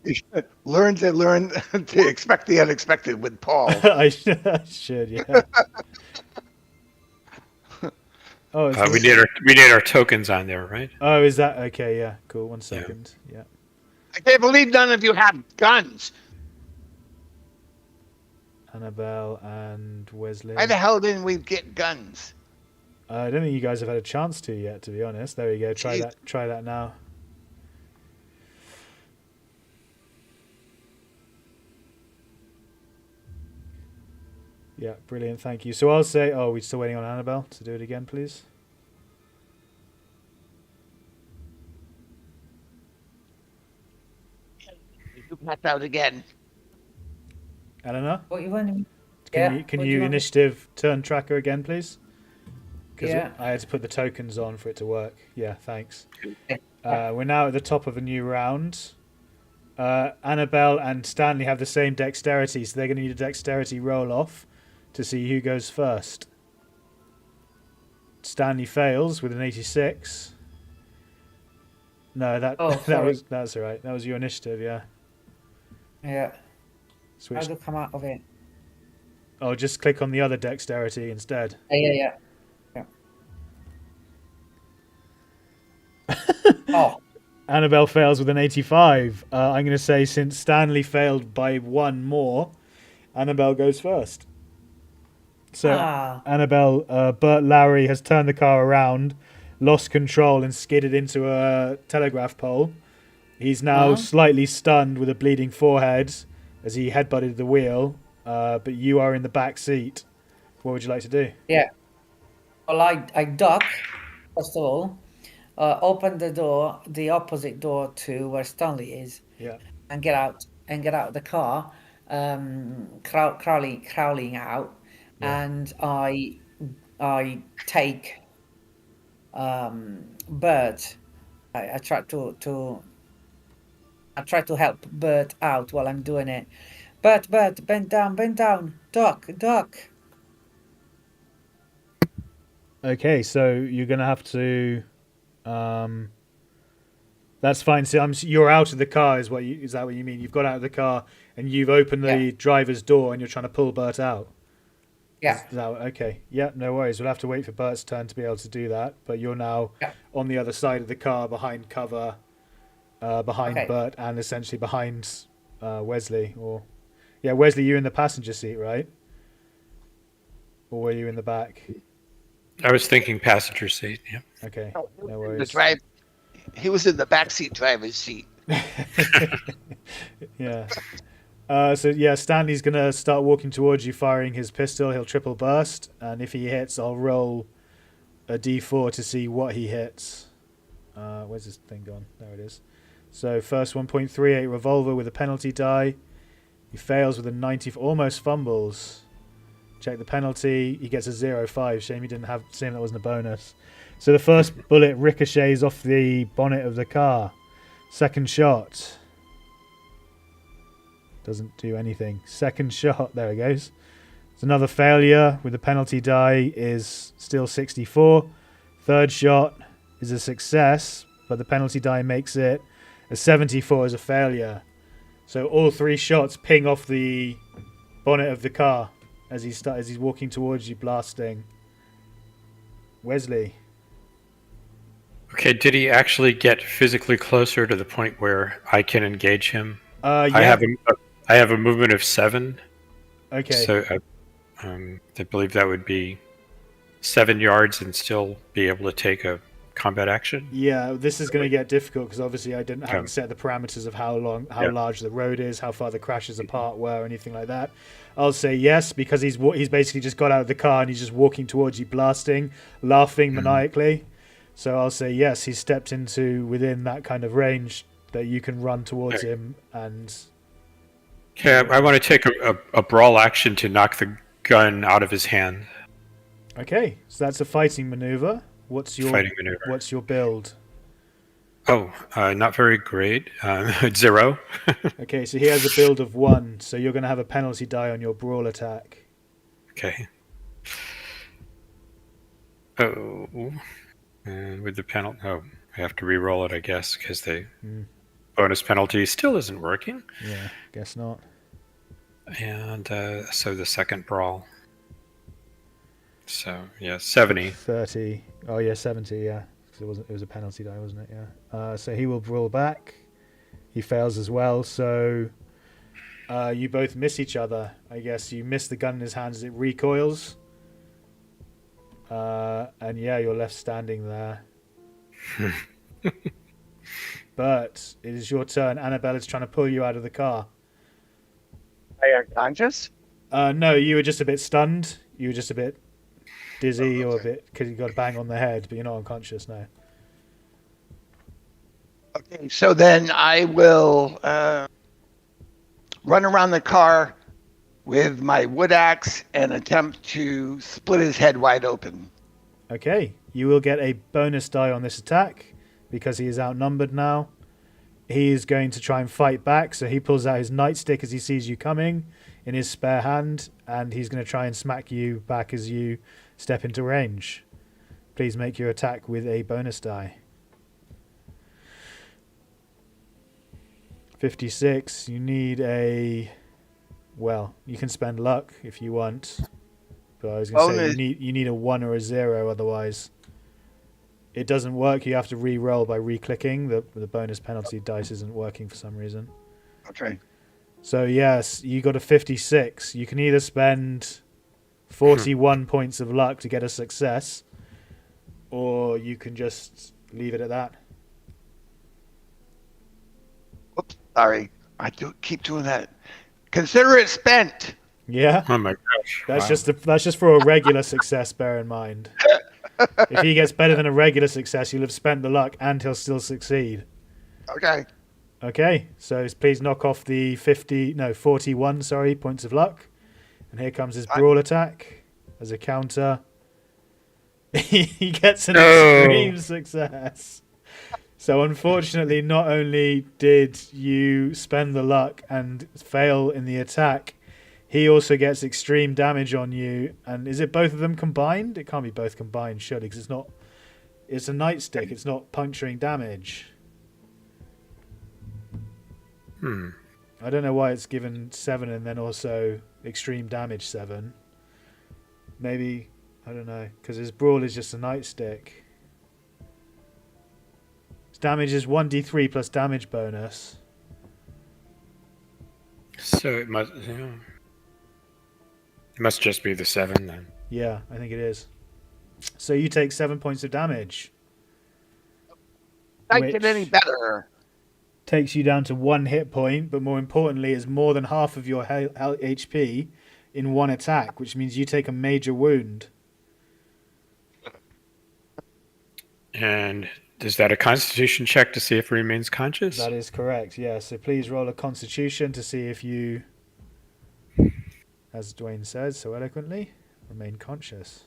You should learn to expect the unexpected with Paul. I should, yeah. We need our tokens on there, right? Oh, is that okay? Yeah, cool. 1 second. Yeah. I can't believe none of you have guns. Annabelle and Wesley. Why the hell didn't we get guns? I don't think you guys have had a chance to yet, to be honest. There we go. Try that now. Yeah, brilliant. Thank you. So I'll say... Oh, we're still waiting on Annabelle to do it again, please. You pass out again. Eleanor, What you want? can What do you want me- initiative turn tracker again, please? Because Yeah. I had to put the tokens on for it to work. Yeah, thanks. Okay. We're now at the top of a new round. Annabelle and Stanley have the same dexterity, so they're going to need a dexterity roll off to see who goes first. Stanley fails with an 86. No, that's all right. That was your initiative, yeah. Yeah. How Switch. do I come out of it? Oh, just click on the other dexterity instead. Yeah. Oh, Annabelle fails with an 85. I'm going to say since Stanley failed by one more, Annabelle goes first. So, Annabelle, Bert Lowry has turned the car around, lost control, and skidded into a telegraph pole. He's now slightly stunned with a bleeding forehead as he headbutted the wheel, but you are in the back seat. What would you like to do? yeah. Well, I duck, first of all, open the door, the opposite door to where Stony is, Yeah. and get out of the car, crawling out, Yeah. and I take Bert. I try to help Bert out while I'm doing it. Bert, bend down, duck. Okay, so you're going to have to... that's fine. So you're out of the car, is that what you mean? You've got out of the car and you've opened the driver's door and you're trying to pull Bert out. Yeah. Okay. Yeah, no worries. We'll have to wait for Bert's turn to be able to do that. But you're now on the other side of the car, behind cover, behind Bert, and essentially behind Wesley. Wesley, you're in the passenger seat, right? Or were you in the back? I was thinking passenger seat. Yeah. Okay. No worries. He was in the backseat driver's seat. Yeah. Stanley's going to start walking towards you, firing his pistol. He'll triple burst, and if he hits, I'll roll a d4 to see what he hits. Where's this thing gone? There it is. So first 1.38 revolver with a penalty die. He fails with a 90, almost fumbles. Check the penalty. He gets a 0.5. Shame that wasn't a bonus. So the first bullet ricochets off the bonnet of the car. Second shot. Doesn't do anything. Second shot. There it goes. It's another failure with the penalty die is still 64. Third shot is a success, but the penalty die makes it a 74 as a failure. So all three shots ping off the bonnet of the car as he's walking towards you, blasting. Wesley. Okay, did he actually get physically closer to the point where I can engage him? Yeah. I have a movement of 7. Okay. So I believe that would be 7 yards and still be able to take a combat action. Yeah, this is going to get difficult because obviously I haven't set the parameters of how large the road is, how far the crashes apart were, or anything like that. I'll say yes because he's basically just got out of the car and he's just walking towards you, blasting, laughing maniacally. So I'll say yes. He's stepped into within that kind of range that you can run towards him and. Okay, I want to take a brawl action to knock the gun out of his hand. Okay, so that's a fighting maneuver. What's your build? Oh, not very great. 0. Okay, so he has a build of 1, so you're going to have a penalty die on your brawl attack. Okay. Oh, and with the penalty, I have to re-roll it, I guess, because the bonus penalty still isn't working. Yeah, guess not. And so the second brawl. So 70. 30. Oh yeah, 70. Yeah, because it was a penalty die, wasn't it? Yeah. So he will brawl back. He fails as well. So you both miss each other. I guess you miss the gun in his hands as it recoils. And you're left standing there. But it is your turn. Annabelle is trying to pull you out of the car. Are you unconscious? No, you were just a bit stunned. You were just a bit dizzy or a bit because you got a bang on the head, but you're not unconscious now. Okay, so then I will run around the car with my wood axe and attempt to split his head wide open. Okay, you will get a bonus die on this attack because he is outnumbered now. He is going to try and fight back, so he pulls out his nightstick as he sees you coming in his spare hand, and he's going to try and smack you back as you step into range. Please make your attack with a bonus die. 56. You need a... Well, you can spend luck if you want. But I was going to say you need a 1 or a 0, otherwise it doesn't work. You have to re-roll by re-clicking. The bonus penalty dice isn't working for some reason. Okay. So yes, you got a 56. You can either spend 41 points of luck to get a success, or you can just leave it at that. Oops, sorry. I keep doing that. Consider it spent. Yeah. Oh my gosh! That's just for a regular success. Bear in mind, if he gets better than a regular success, you'll have spent the luck, and he'll still succeed. Okay. Okay. So please knock off the 41. Sorry, points of luck, and here comes his brawl attack as a counter. He gets an extreme success. So unfortunately, not only did you spend the luck and fail in the attack, he also gets extreme damage on you. And is it both of them combined? It can't be both combined, surely, because it's a nightstick. It's not puncturing damage. I don't know why it's given 7 and then also extreme damage 7. Maybe, I don't know, because his brawl is just a nightstick. His damage is 1d3 plus damage bonus. So it must just be the 7 then. Yeah, I think it is. So you take 7 points of damage. Can't get any better. Takes you down to 1 hit point, but more importantly, is more than half of your HP in one attack, which means you take a major wound. And is that a Constitution check to see if he remains conscious? That is correct, yeah. So please roll a Constitution to see if you, as Duane says so eloquently, remain conscious.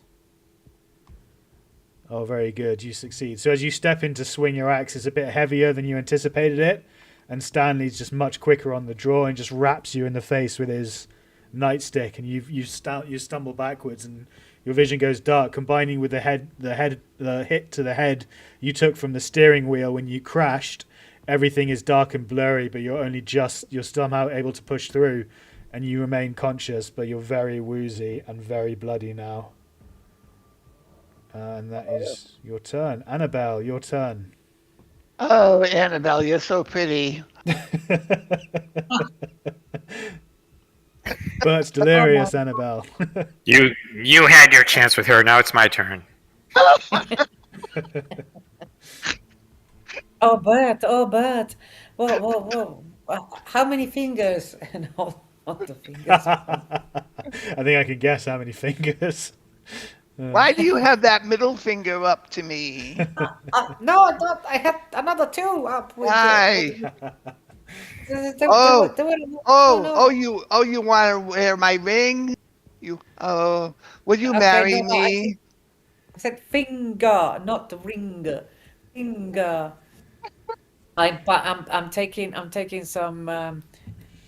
Oh, very good. You succeed. So as you step in to swing your axe, it's a bit heavier than you anticipated it, and Stanley's just much quicker on the draw and just wraps you in the face with his nightstick, and you stumble backwards, and your vision goes dark, combining with the hit to the head you took from the steering wheel when you crashed. Everything is dark and blurry, but you're somehow able to push through, and you remain conscious, but you're very woozy and very bloody now. And that is your turn. Annabelle, your turn. Oh, Annabelle, you're so pretty. Bert's delirious, Annabelle. You had your chance with her. Now it's my turn. Oh, Bert. Whoa. How many fingers? No, not the fingers. I think I can guess how many fingers. Why do you have that middle finger up to me? No, I don't. I have another 2 up. Why? You want to wear my ring? Would you marry me? I said finger, not ring. Finger. I'm taking some.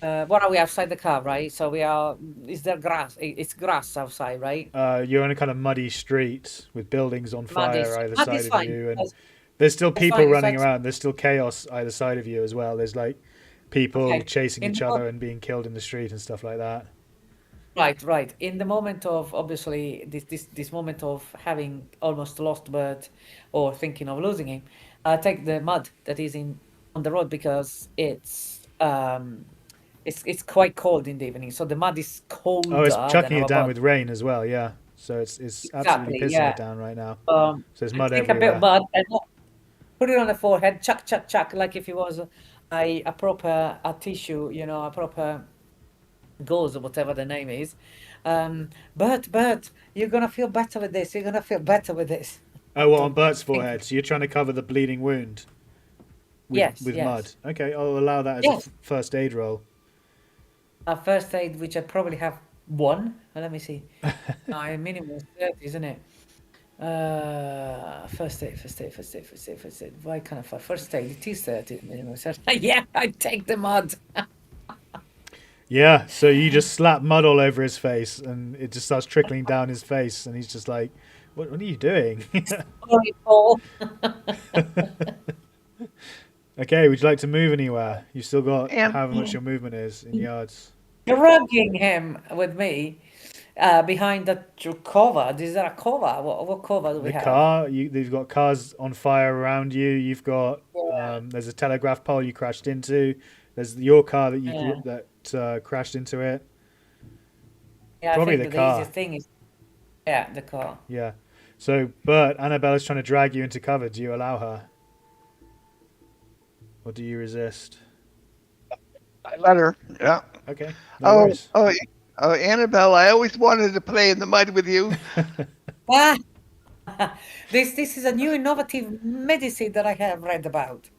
What are we outside the car, right? So we are. Is there grass? It's grass outside, right? You're on a kind of muddy street with buildings on fire either side of fine. you, and there's still people fine, running around. There's still chaos either side of you as well. There's like people chasing each other and being killed in the street and stuff like that. Right. In the moment of obviously this moment of having almost lost Bert or thinking of losing him, take the mud that is on the road because it's quite cold in the evening, so the mud is colder. Oh, it's chucking it down with rain as well, yeah. So it's absolutely pissing it down right now. So there's mud everywhere. Take a bit of mud and put it on the forehead, chuck, like if it was a proper tissue, a proper gauze or whatever the name is. Bert, you're gonna feel better with this. Oh, well, on Bert's forehead. So you're trying to cover the bleeding wound with yes. mud. Okay, I'll allow that as a first aid roll. a first aid, which I probably have one. Let me see. No, minimum is 30, isn't it? First aid, first aid, first aid, first aid, first aid. Why can't I find first aid? It is 30 minimum. Yeah, I take the mud. Yeah, so you just slap mud all over his face, and it just starts trickling down his face, and he's just like, "What are you doing?" Sorry, Paul. Okay, would you like to move anywhere? You've still got And however much your movement is in yards. Dragging him with me behind that cover. Is that a cover? What cover do we The have? car, they've got cars on fire around you. You've got Yeah. there's a telegraph pole you crashed into. There's your car that Yeah. that crashed into it. Yeah, Probably I think the the car. easiest thing is, yeah, the car. Yeah. So, Bert, Annabella's trying to drag you into cover. Do you allow her, or do you resist? I let her. Yeah. Okay. No Oh, worries. oh, Annabelle, I always wanted to play in the mud with you. Ah, this is a new innovative medicine that I have read about.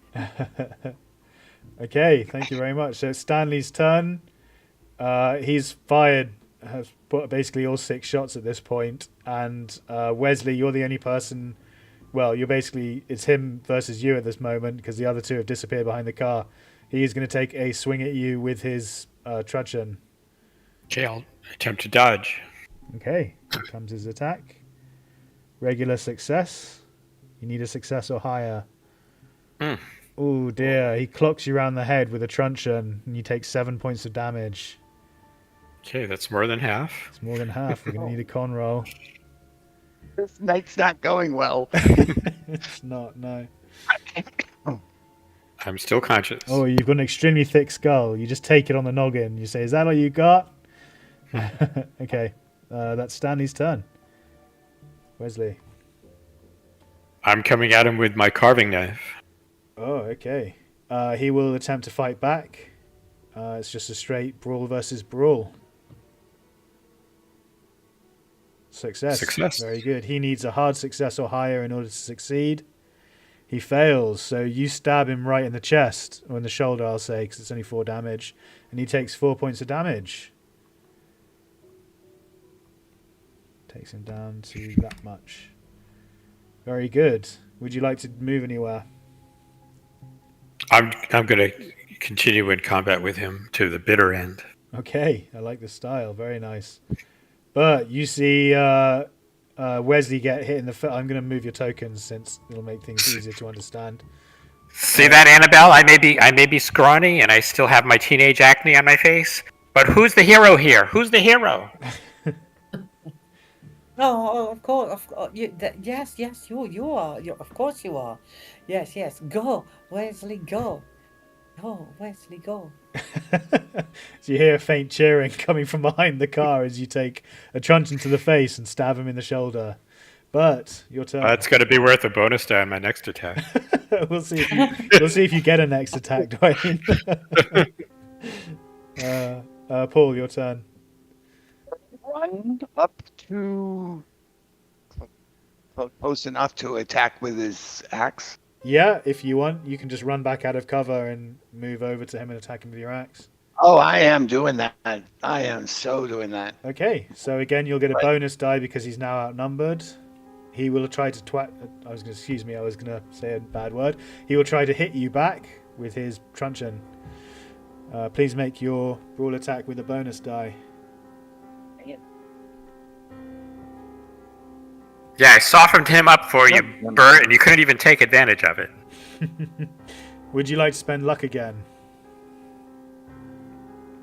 Okay. Thank you very much. So it's Stanley's turn. He's fired, has put basically all 6 shots at this point, and Wesley, you're the only person. Well, you're basically it's him versus you at this moment because the other 2 have disappeared behind the car. He's going to take a swing at you with his truncheon. Okay, I'll attempt to dodge. Okay, here comes his attack. Regular success. You need a success or higher. Oh dear, he clocks you around the head with a truncheon, and you take 7 points of damage. Okay, that's more than half. It's more than half. We're going to need a con roll. This night's not going well. It's not, no. I'm still conscious. Oh, you've got an extremely thick skull. You just take it on the noggin. You say, "Is that all you got?" Okay, that's Stanley's turn. Wesley. I'm coming at him with my carving knife. Oh, okay. He will attempt to fight back. It's just a straight brawl versus brawl. Success. Success. Very good. He needs a hard success or higher in order to succeed. He fails, so you stab him right in the chest, or in the shoulder, I'll say, because it's only 4 damage, and he takes 4 points of damage. Takes him down to that much. Very good. Would you like to move anywhere? I'm going to continue in combat with him to the bitter end. Okay, I like the style. Very nice. But you see Wesley get hit in the foot. I'm going to move your tokens since it'll make things easier to understand. See that, Annabelle? I may be scrawny and I still have my teenage acne on my face. But who's the hero here? Who's the hero? No, of course, yes, you are. Of course you are. Yes. Go, Wesley, go. Go, Wesley, go. So you hear faint cheering coming from behind the car as you take a truncheon to the face and stab him in the shoulder. But your turn. That's going to be worth a bonus die on my next attack. We'll see if you get a next attack, Duane. Paul, your turn. Run up to close enough to attack with his axe. Yeah, if you want, you can just run back out of cover and move over to him and attack him with your axe. Oh, I am doing that. I am so doing that. Okay, so again, you'll get a bonus die because he's now outnumbered. He will try to I was going to say a bad word. He will try to hit you back with his truncheon. Please make your brawl attack with a bonus die. Yeah, I softened him up for you, Bert, and you couldn't even take advantage of it. Would you like to spend luck again?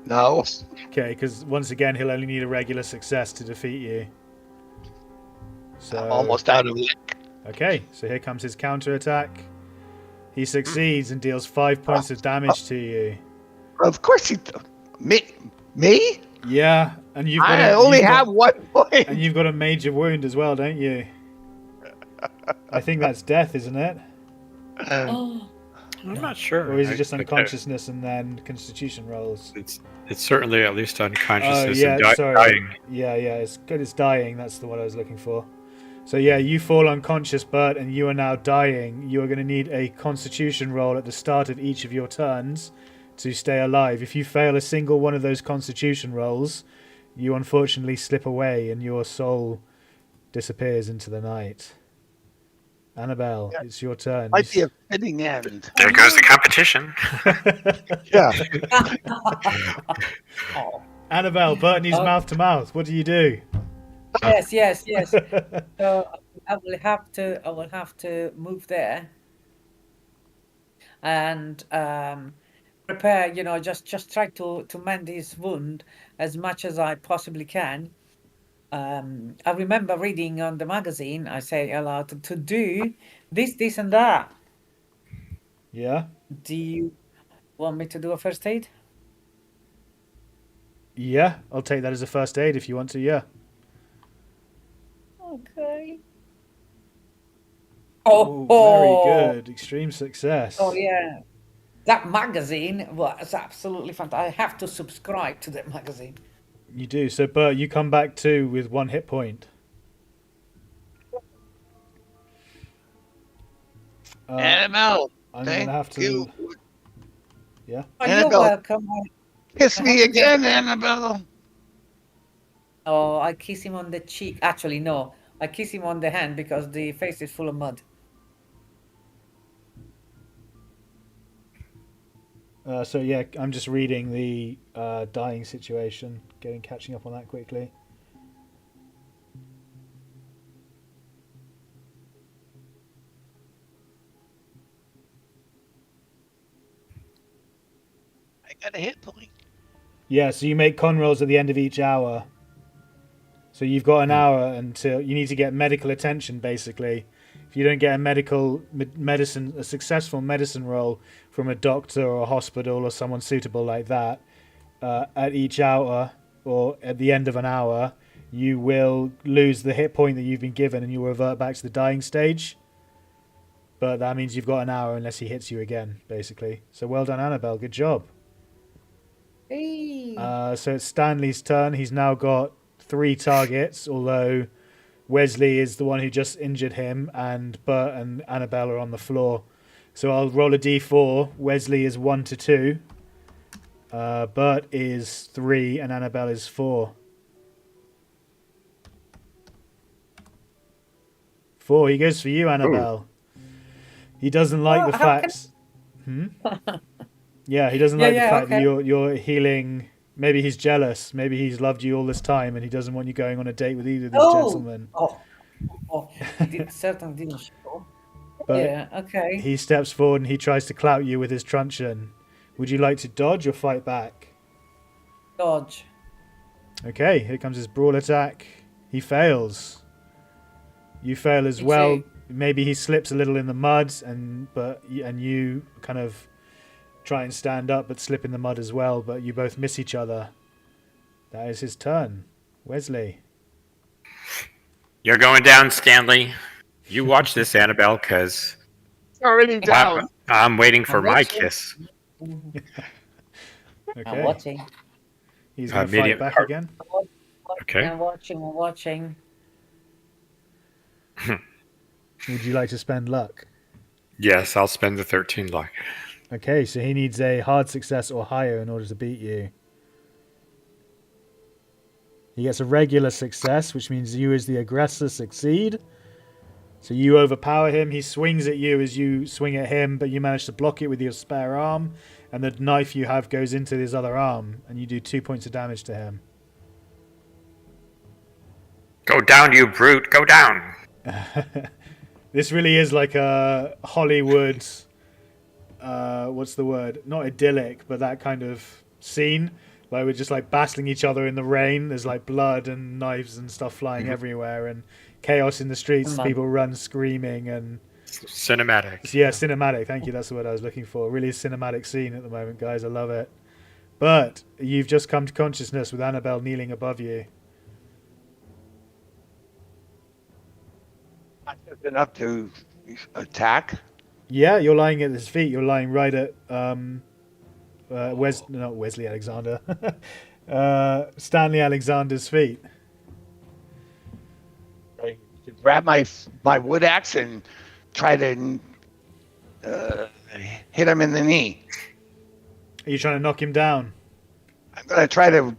No. Okay, because once again, he'll only need a regular success to defeat you. So, I'm almost out of it. Okay, so here comes his counterattack. He succeeds and deals 5 points of damage to you. Of course he. Me? Yeah, and I only have 1 point. And you've got a major wound as well, don't you? I think that's death, isn't it? Oh, I'm not sure. Or is it just unconsciousness and then constitution rolls? It's certainly at least unconsciousness yeah, and sorry. dying. Yeah, it's good. It's dying. That's the one I was looking for. So yeah, you fall unconscious, Bert, and you are now dying. You are going to need a constitution roll at the start of each of your turns to stay alive. If you fail a single one of those Constitution rolls, you unfortunately slip away and your soul disappears into the night. Annabelle, it's your turn. Might be a fitting end. There goes the competition. Yeah. Oh, Annabelle, Bertie's mouth to mouth. What do you do? yes. So I will have to move there and prepare. Just try to mend his wound as much as I possibly can. I remember reading on the magazine. I say aloud to do this, and that. Yeah? Do you want me to do a first aid? Yeah, I'll take that as a first aid if you want to, yeah. Okay. Very good. Extreme success. Oh yeah, that magazine was absolutely fantastic. I have to subscribe to that magazine. You do. So, Bert, you come back too with 1 hit point. Annabelle, I'm thank gonna have to. you. Yeah. Oh, you're Annabelle. welcome. Kiss me again, Annabelle. Oh, I kiss him on the cheek. Actually, no, I kiss him on the hand because the face is full of mud. So yeah, I'm just reading the dying situation, catching up on that quickly. I got a hit point. Yeah, so you make con rolls at the end of each hour. So you've got an hour until you need to get medical attention, basically. If you don't get a successful medicine roll from a doctor or a hospital or someone suitable like that, at each hour or at the end of an hour, you will lose the hit point that you've been given and you'll revert back to the dying stage. But that means you've got an hour unless he hits you again, basically. So well done, Annabelle. Good job. Hey. So it's Stanley's turn. He's now got 3 targets, although Wesley is the one who just injured him, and Bert and Annabelle are on the floor. So I'll roll a d4. Wesley is 1 to 2. Bert is 3, and Annabelle is 4. 4. He goes for you, Annabelle. He doesn't like the fact. Yeah, he doesn't like the fact that you're healing. Maybe he's jealous. Maybe he's loved you all this time, and he doesn't want you going on a date with either of these gentlemen. He certainly didn't show. But yeah, okay. he steps forward and he tries to clout you with his truncheon. Would you like to dodge or fight back? Dodge. Okay, here comes his brawl attack. He fails. You fail as well. Maybe he slips a little in the mud, and you kind of try and stand up but slip in the mud as well, but you both miss each other. That is his turn. Wesley. You're going down, Stanley. You watch this, Annabelle, because Already down. I'm waiting for my watching. kiss. Okay. I'm watching. He's going to fight back again. Okay. I'm watching. Would you like to spend luck? Yes, I'll spend the 13 luck. Okay, so he needs a hard success or higher in order to beat you. He gets a regular success, which means you as the aggressor succeed. So you overpower him. He swings at you as you swing at him, but you manage to block it with your spare arm, and the knife you have goes into his other arm, and you do 2 points of damage to him. Go down, you brute. Go down. This really is like a Hollywood... what's the word? Not idyllic, but that kind of scene where we're just like battling each other in the rain. There's like blood and knives and stuff flying everywhere, and chaos in the streets. People run screaming and cinematic. Yeah, cinematic. Thank you. That's the word I was looking for. Really cinematic scene at the moment, guys. I love it. But you've just come to consciousness with Annabelle kneeling above you. Not enough to attack. Yeah, you're lying at his feet. You're lying right at not Wesley Alexander, Stanley Alexander's feet. I grab my wood axe and try to hit him in the knee. Are you trying to knock him down? I'm gonna try to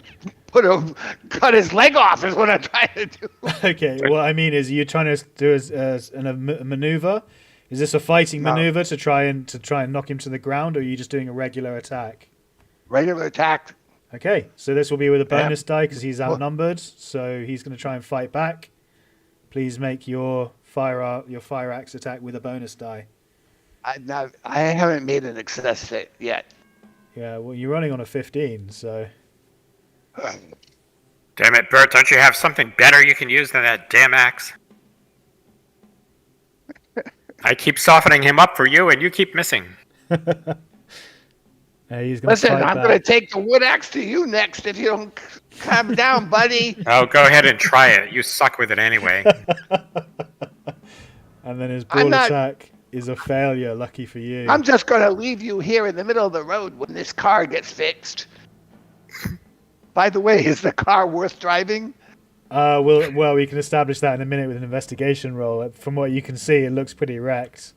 cut his leg off. Is what I'm trying to do. Okay, what I mean is, you're trying to do a maneuver. Is this a fighting maneuver to try and knock him to the ground, or are you just doing a regular attack? Regular attack. Okay, so this will be with a bonus die because he's outnumbered. So he's going to try and fight back. Please make your fire axe attack with a bonus die. I haven't made an success yet. Yeah, well, you're running on a 15, so. Damn it, Bert! Don't you have something better you can use than that damn axe? I keep softening him up for you, and you keep missing. He's gonna Listen, I'm going to take the wood axe to you next if you don't calm down, buddy. Oh, go ahead and try it. You suck with it anyway. And then his brawl attack is a failure. Lucky for you. I'm just going to leave you here in the middle of the road when this car gets fixed. By the way, is the car worth driving? Well, we can establish that in a minute with an investigation roll. From what you can see, it looks pretty wrecked.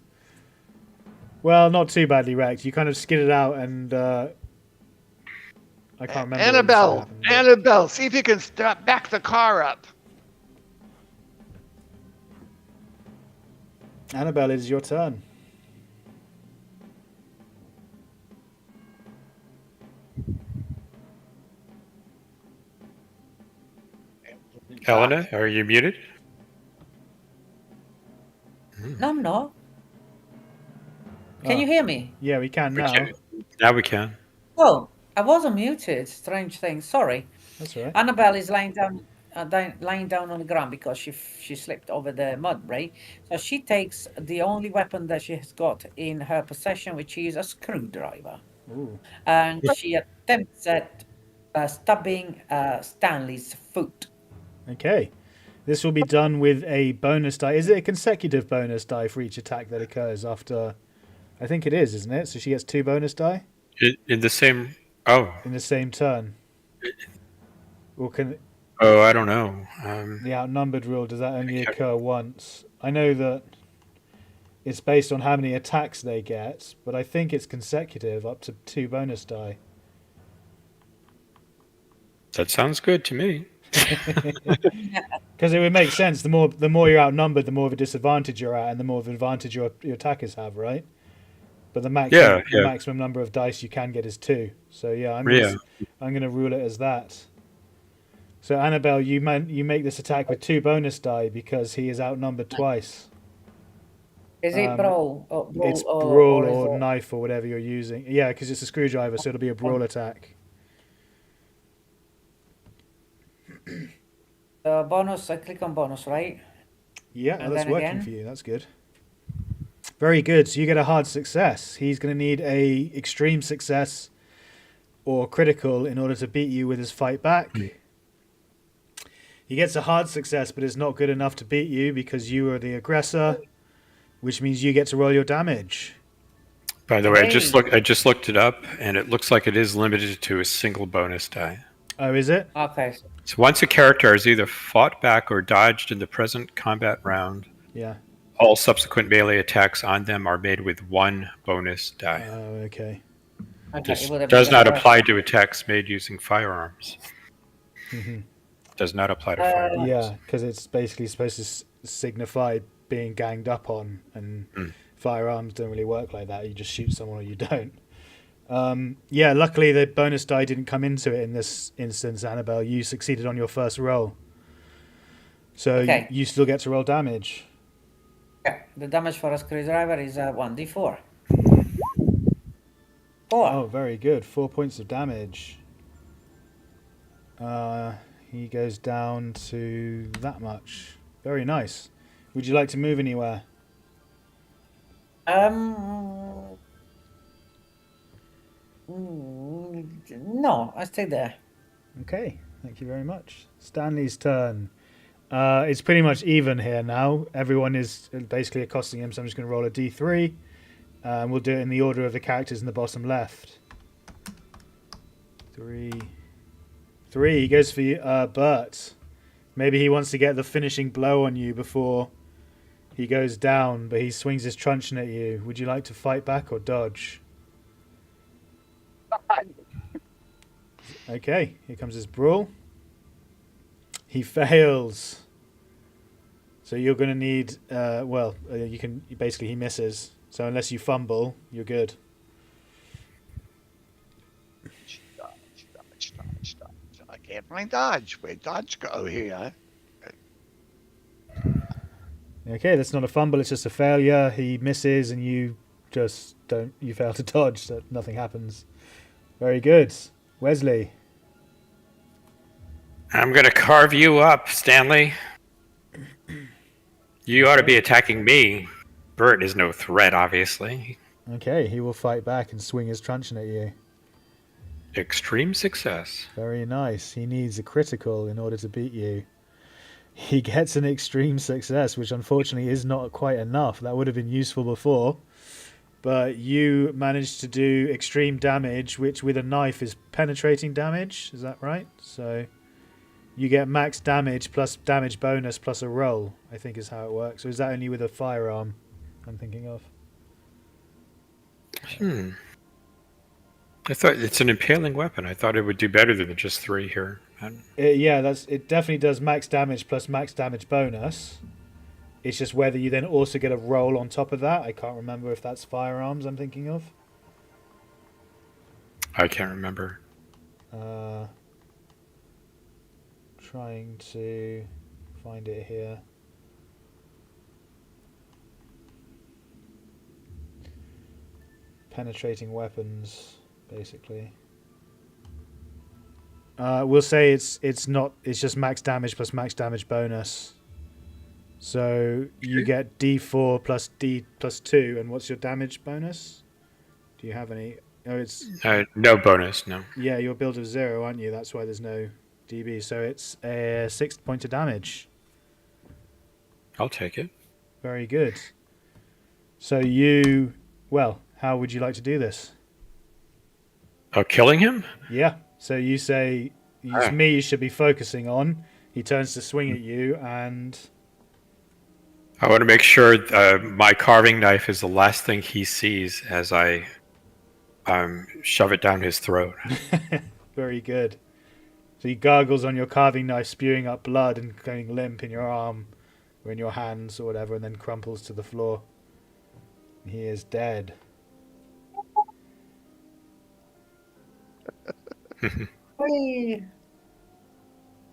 Well, not too badly wrecked. You kind of skidded out, and I can't remember. Annabelle, see if you can back the car up. Annabelle, it is your turn. Elena, are you muted? No, I'm not. Can you hear me? Yeah, we can now. Now we can. Oh, I wasn't muted. Strange thing. Sorry. That's all right. Annabelle is lying down on the ground because she slipped over the mud, right? So she takes the only weapon that she has got in her possession, which is a screwdriver. Ooh. And she attempts at stabbing Stanley's foot. Okay. This will be done with a bonus die. Is it a consecutive bonus die for each attack that occurs after? I think it is, isn't it? So she gets 2 bonus die? In the same... Oh. In the same turn. Or can... Oh, I don't know. The outnumbered rule, does that only occur once? I know that it's based on how many attacks they get, but I think it's consecutive up to 2 bonus die. That sounds good to me. Because it would make sense. The more you're outnumbered, the more of a disadvantage you're at, and the more of an advantage your attackers have, right? But the maximum number of dice you can get is 2. So yeah, I'm going to rule it as that. So Annabelle, you make this attack with 2 bonus die because he is outnumbered twice. Is it brawl? It's brawl or knife or whatever you're using. Yeah, because it's a screwdriver, so it'll be a brawl attack. Bonus, I click on bonus, right? Yeah, that's working for you. That's good. Very good. So you get a hard success. He's going to need a extreme success or critical in order to beat you with his fight back. He gets a hard success, but it's not good enough to beat you because you are the aggressor, which means you get to roll your damage. By the way, I just looked it up, and it looks like it is limited to a single bonus die. Oh, is it? Okay. So once a character has either fought back or dodged in the present combat round, all subsequent melee attacks on them are made with 1 bonus die. Oh, okay. This does not apply to attacks made using firearms. Mm-hmm. Does not apply to firearms. Yeah, because it's basically supposed to signify being ganged up on, and firearms don't really work like that. You just shoot someone or you don't. Luckily the bonus die didn't come into it in this instance, Annabelle. You succeeded on your first roll. So you still get to roll damage. Yeah, the damage for a screwdriver is 1d4. 4. Oh, very good. 4 points of damage. He goes down to that much. Very nice. Would you like to move anywhere? No, I stay there. Okay, thank you very much. Stanley's turn. It's pretty much even here now. Everyone is basically accosting him, so I'm just going to roll a d3. We'll do it in the order of the characters in the bottom left. 3. He goes for you, Bert. Maybe he wants to get the finishing blow on you before he goes down, but he swings his truncheon at you. Would you like to fight back or dodge? Okay, here comes his brawl. He fails. So you're going to need, you can, basically he misses. So unless you fumble, you're good. Dodge. I can't find dodge. Where'd dodge go here? Okay, that's not a fumble, it's just a failure. He misses and you just you fail to dodge, so nothing happens. Very good. Wesley. I'm going to carve you up, Stanley. You ought to be attacking me. Bert is no threat, obviously. Okay, he will fight back and swing his truncheon at you. Extreme success. Very nice. He needs a critical in order to beat you. He gets an extreme success, which unfortunately is not quite enough. That would have been useful before. But you managed to do extreme damage, which with a knife is penetrating damage. Is that right? So you get max damage plus damage bonus plus a roll, I think is how it works. Or is that only with a firearm I'm thinking of? I thought it's an impaling weapon. I thought it would do better than just 3 here. It definitely does max damage plus max damage bonus. It's just whether you then also get a roll on top of that. I can't remember if that's firearms I'm thinking of. I can't remember. Trying to find it here. Penetrating weapons, basically. We'll say it's just max damage plus max damage bonus. So you get D4 plus D plus 2, and what's your damage bonus? Do you have any? Oh, it's no bonus, no. Yeah, you're build of 0, aren't you? That's why there's no DB. So it's a 6 point of damage. I'll take it. Very good. So how would you like to do this? Killing him? Yeah. So you say, it's me you should be focusing on. He turns to swing at you, and I want to make sure my carving knife is the last thing he sees as I shove it down his throat. Very good. So he gargles on your carving knife, spewing up blood and going limp in your arm or in your hands or whatever, and then crumples to the floor. He is dead.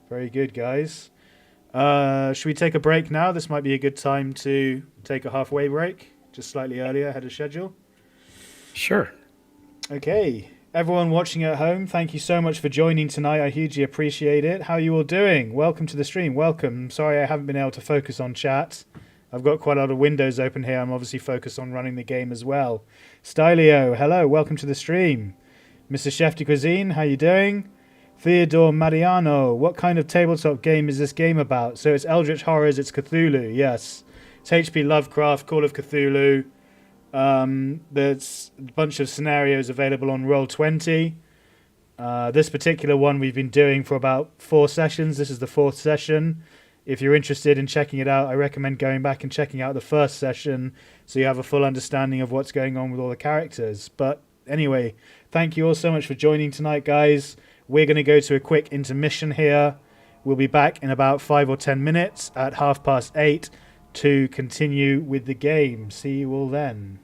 Very good, guys. Should we take a break now? This might be a good time to take a halfway break, just slightly earlier ahead of schedule. Sure. Okay, everyone watching at home, thank you so much for joining tonight. I hugely appreciate it. How are you all doing? Welcome to the stream. Welcome. Sorry I haven't been able to focus on chat. I've got quite a lot of windows open here. I'm obviously focused on running the game as well. Stylio, hello. Welcome to the stream. Mr. Chef de Cuisine, how you doing? Theodore Mariano, what kind of tabletop game is this game about? So it's Eldritch Horrors, it's Cthulhu, yes. It's H.P. Lovecraft, Call of Cthulhu. There's a bunch of scenarios available on Roll20. This particular one we've been doing for about 4 sessions. This is the 4th session. If you're interested in checking it out, I recommend going back and checking out the first session so you have a full understanding of what's going on with all the characters. But anyway, thank you all so much for joining tonight, guys. We're going to go to a quick intermission here. We'll be back in about 5 or 10 minutes at 8:30 to continue with the game. See you all then.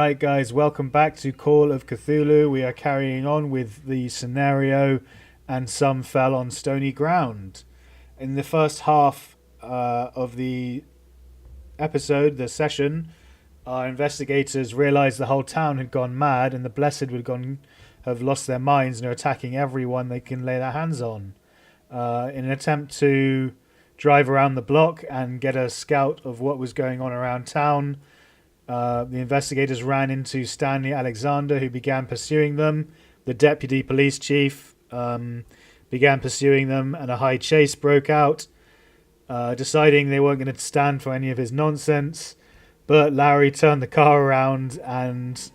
Right, guys, welcome back to Call of Cthulhu. We are carrying on with the scenario, and some fell on stony ground. In the first half of the episode, the session, our investigators realised the whole town had gone mad, and the Blessed have lost their minds and are attacking everyone they can lay their hands on. In an attempt to drive around the block and get a scout of what was going on around town, the investigators ran into Stanley Alexander, who began pursuing them. The deputy police chief began pursuing them, and a high chase broke out. Deciding they weren't going to stand for any of his nonsense, Bert Lowry turned the car around and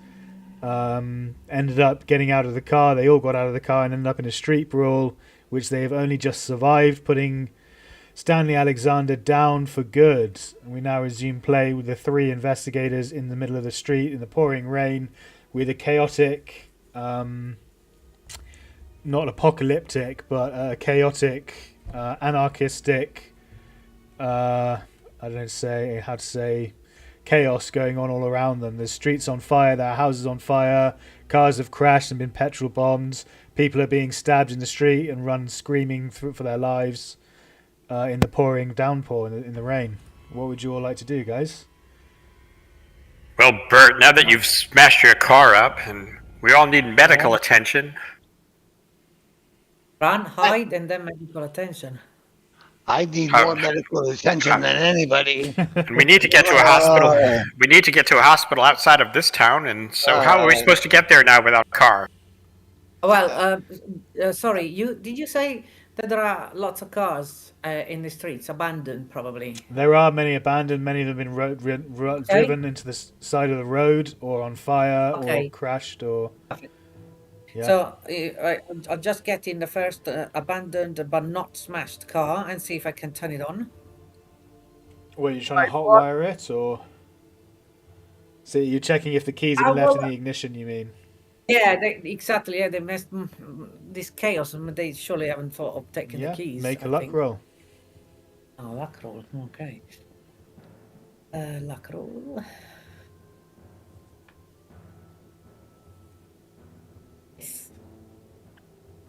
ended up getting out of the car. They all got out of the car and ended up in a street brawl, which they have only just survived, putting Stanley Alexander down for good. We now resume play with the three investigators in the middle of the street in the pouring rain, with a chaotic, not apocalyptic, but chaotic, anarchistic, I don't know how to say, chaos going on all around them. There's streets on fire, there are houses on fire, cars have crashed and been petrol bombed, people are being stabbed in the street and run screaming for their lives. In the pouring downpour, in the rain. What would you all like to do, guys? Well, Bert, now that you've smashed your car up and we all need medical attention. Run, hide, and then medical attention. I need more medical attention than anybody. And we need to get to a hospital. We need to get to a hospital outside of this town, and so how are we supposed to get there now without a car? Well, sorry, did you say that there are lots of cars in the streets, abandoned probably? There are many abandoned, many of them have been driven into the side of the road, or on fire, or crashed, or... Yeah. So I'll just get in the first abandoned but not smashed car and see if I can turn it on. Well, you're trying to hotwire it, or... So you're checking if the keys have been left in the ignition, you mean? Yeah, exactly. Yeah, they messed this chaos, and they surely haven't thought of taking the keys. Make a luck roll. Oh, luck roll. Okay. Luck roll.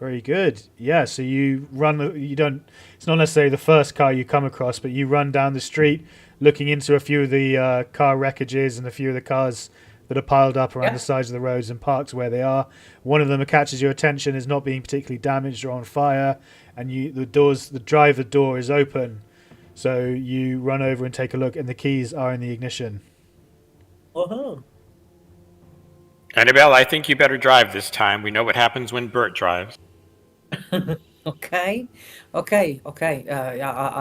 Very good. Yeah, so you run. You don't. It's not necessarily the first car you come across, but you run down the street, looking into a few of the car wreckages and a few of the cars that are piled up around the sides of the roads and parked where they are. One of them that catches your attention is not being particularly damaged or on fire, and the driver door is open. So you run over and take a look, and the keys are in the ignition. Oh. Annabelle, I think you better drive this time. We know what happens when Bert drives. Okay. I'll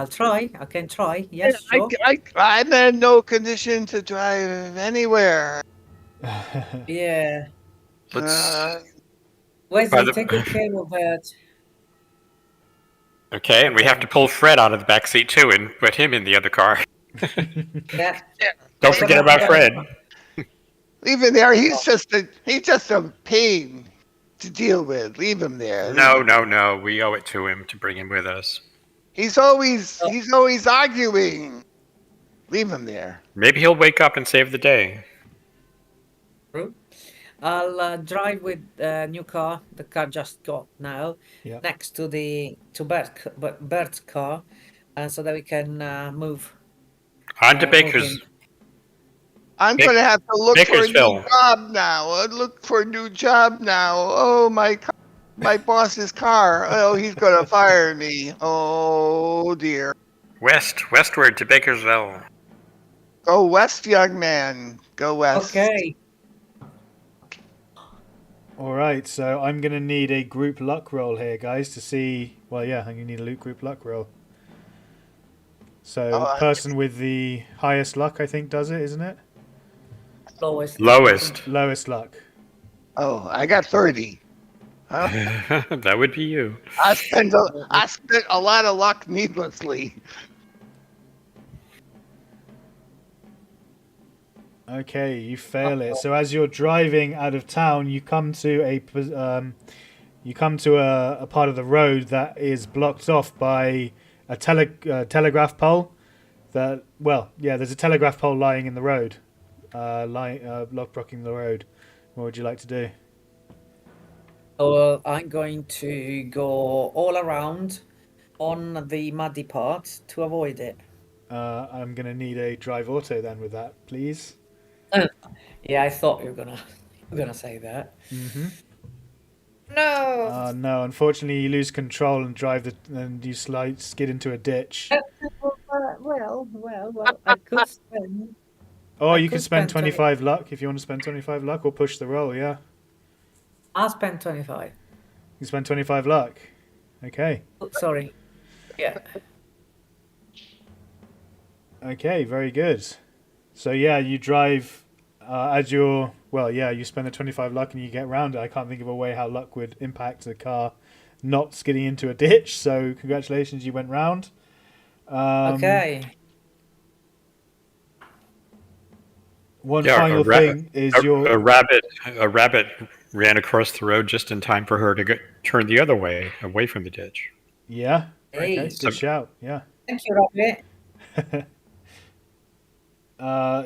try. I can try. Yes, sure. I'm in no condition to drive anywhere. Yeah. Wesley, take good care of that. Okay, and we have to pull Fred out of the back seat too and put him in the other car. Yeah. Don't forget about Fred. Leave him there. He's just a pain to deal with. Leave him there. No. We owe it to him to bring him with us. He's always arguing. Leave him there. Maybe he'll wake up and save the day. I'll drive with a new car. The car just got now next to Bert's car, so that we can move. On to Baker's. I'm going to have to look for a new job now. Oh, my boss's car. Oh, he's going to fire me. Oh, dear. Westward to Bakersville. Go west, young man. Go west. Okay. All right, so I'm going to need a group luck roll here, guys, to see... Well, yeah, I'm going to need a group luck roll. So the person with the highest luck, I think, does it, isn't it? Lowest luck. Oh, I got 30. Huh? That would be you. I spent a lot of luck needlessly. Okay, you fail it. So as you're driving out of town, you come to a part of the road that is blocked off by a telegraph pole. There's a telegraph pole lying in the road. blocking the road. What would you like to do? Well, I'm going to go all around on the muddy part to avoid it. I'm going to need a drive auto then with that, please. Yeah, I thought you were gonna say that. Mm-hmm. No. No, unfortunately you lose control and you skid into a ditch. Well, I could spend. Or I you could could spend spend 20. 25 luck if you want to spend 25 luck, or push the roll, yeah. I'll spend 25. You spend 25 luck. Okay. Oh, sorry. Yeah. Okay, very good. So yeah, you drive you spend the 25 luck and you get round it. I can't think of a way how luck would impact the car not skidding into a ditch, so congratulations, you went round. Okay. One final thing is a rabbit ran across the road just in time for her to turn the other way, away from the ditch. Yeah. Hey. Okay, good shout. Yeah. Thank you, Robbie.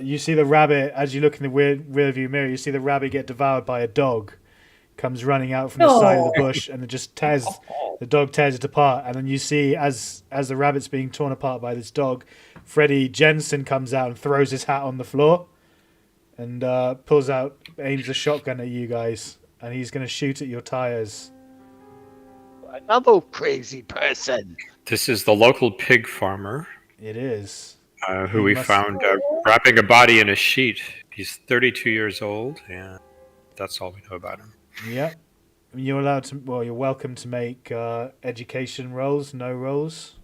You see the rabbit, as you look in the rear view mirror, you see the rabbit get devoured by a dog. Comes running out from the side of the bush and it just the dog tears it apart. And then you see, as the rabbit's being torn apart by this dog, Freddie Jensen comes out and throws his hat on the floor and aims a shotgun at you guys. And he's going to shoot at your tires. Another crazy person. This is the local pig farmer. It is. Who we found wrapping a body in a sheet. He's 32 years old, and that's all we know about him. Yeah. You're welcome to make education rolls, no rolls,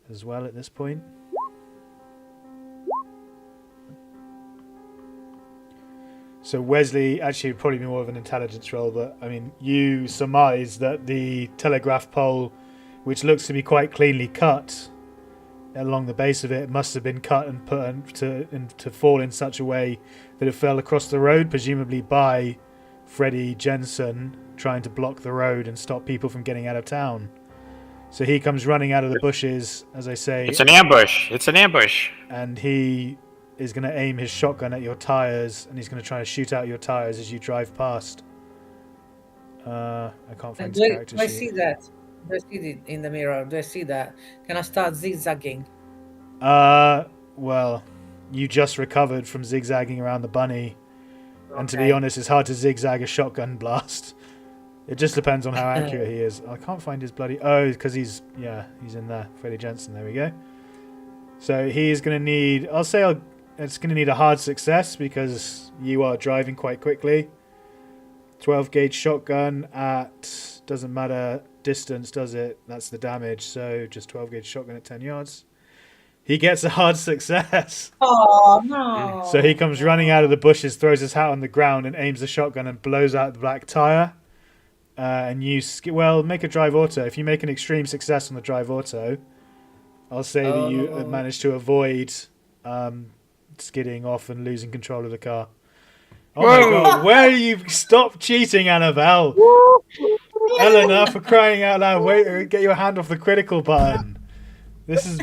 as well at this point. So Wesley, actually, would probably be more of an intelligence roll, but I mean, you surmise that the telegraph pole, which looks to be quite cleanly cut along the base of it, must have been cut and put to fall in such a way that it fell across the road, presumably by Freddie Jensen trying to block the road and stop people from getting out of town. So he comes running out of the bushes, as I say. It's an ambush. It's an ambush. And he is going to aim his shotgun at your tires, and he's going to try to shoot out your tires as you drive past. I can't find his character sheet. Do I see that? Do I see it in the mirror? Do I see that? Can I start zigzagging? Well, you just recovered from zigzagging around the bunny. Okay. And to be honest, it's hard to zigzag a shotgun blast. It just depends on how accurate he is. I can't find his bloody... Oh, because he's in there. Freddie Jensen, there we go. So he's going to need... it's going to need a hard success because you are driving quite quickly. 12 gauge shotgun at... Doesn't matter distance, does it? That's the damage. So just 12 gauge shotgun at 10 yards. He gets a hard success. Oh, no. So he comes running out of the bushes, throws his hat on the ground and aims the shotgun and blows out the black tire. And you... make a drive auto. If you make an extreme success on the drive auto, I'll say that you managed to avoid skidding off and losing control of the car. Oh my god, where do you stop cheating, Annabelle? Elena, for crying out loud, wait, get your hand off the critical button. This is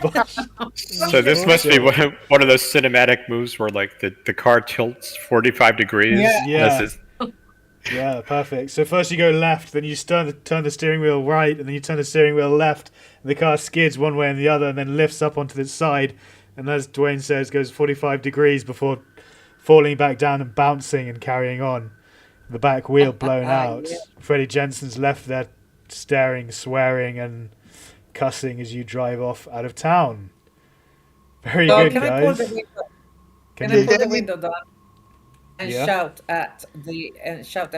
so this must be one of those cinematic moves where like the car tilts 45 degrees. Yeah. Yeah, perfect. So first you go left, then you turn the steering wheel right, and then you turn the steering wheel left, and the car skids one way and the other, and then lifts up onto the side, and as Duane says, goes 45 degrees before falling back down and bouncing and carrying on. The back wheel blown out. Yeah. Freddie Jensen's left there staring, swearing, and cussing as you drive off out of town. Very good, guys. Can I pull the window down? And shout at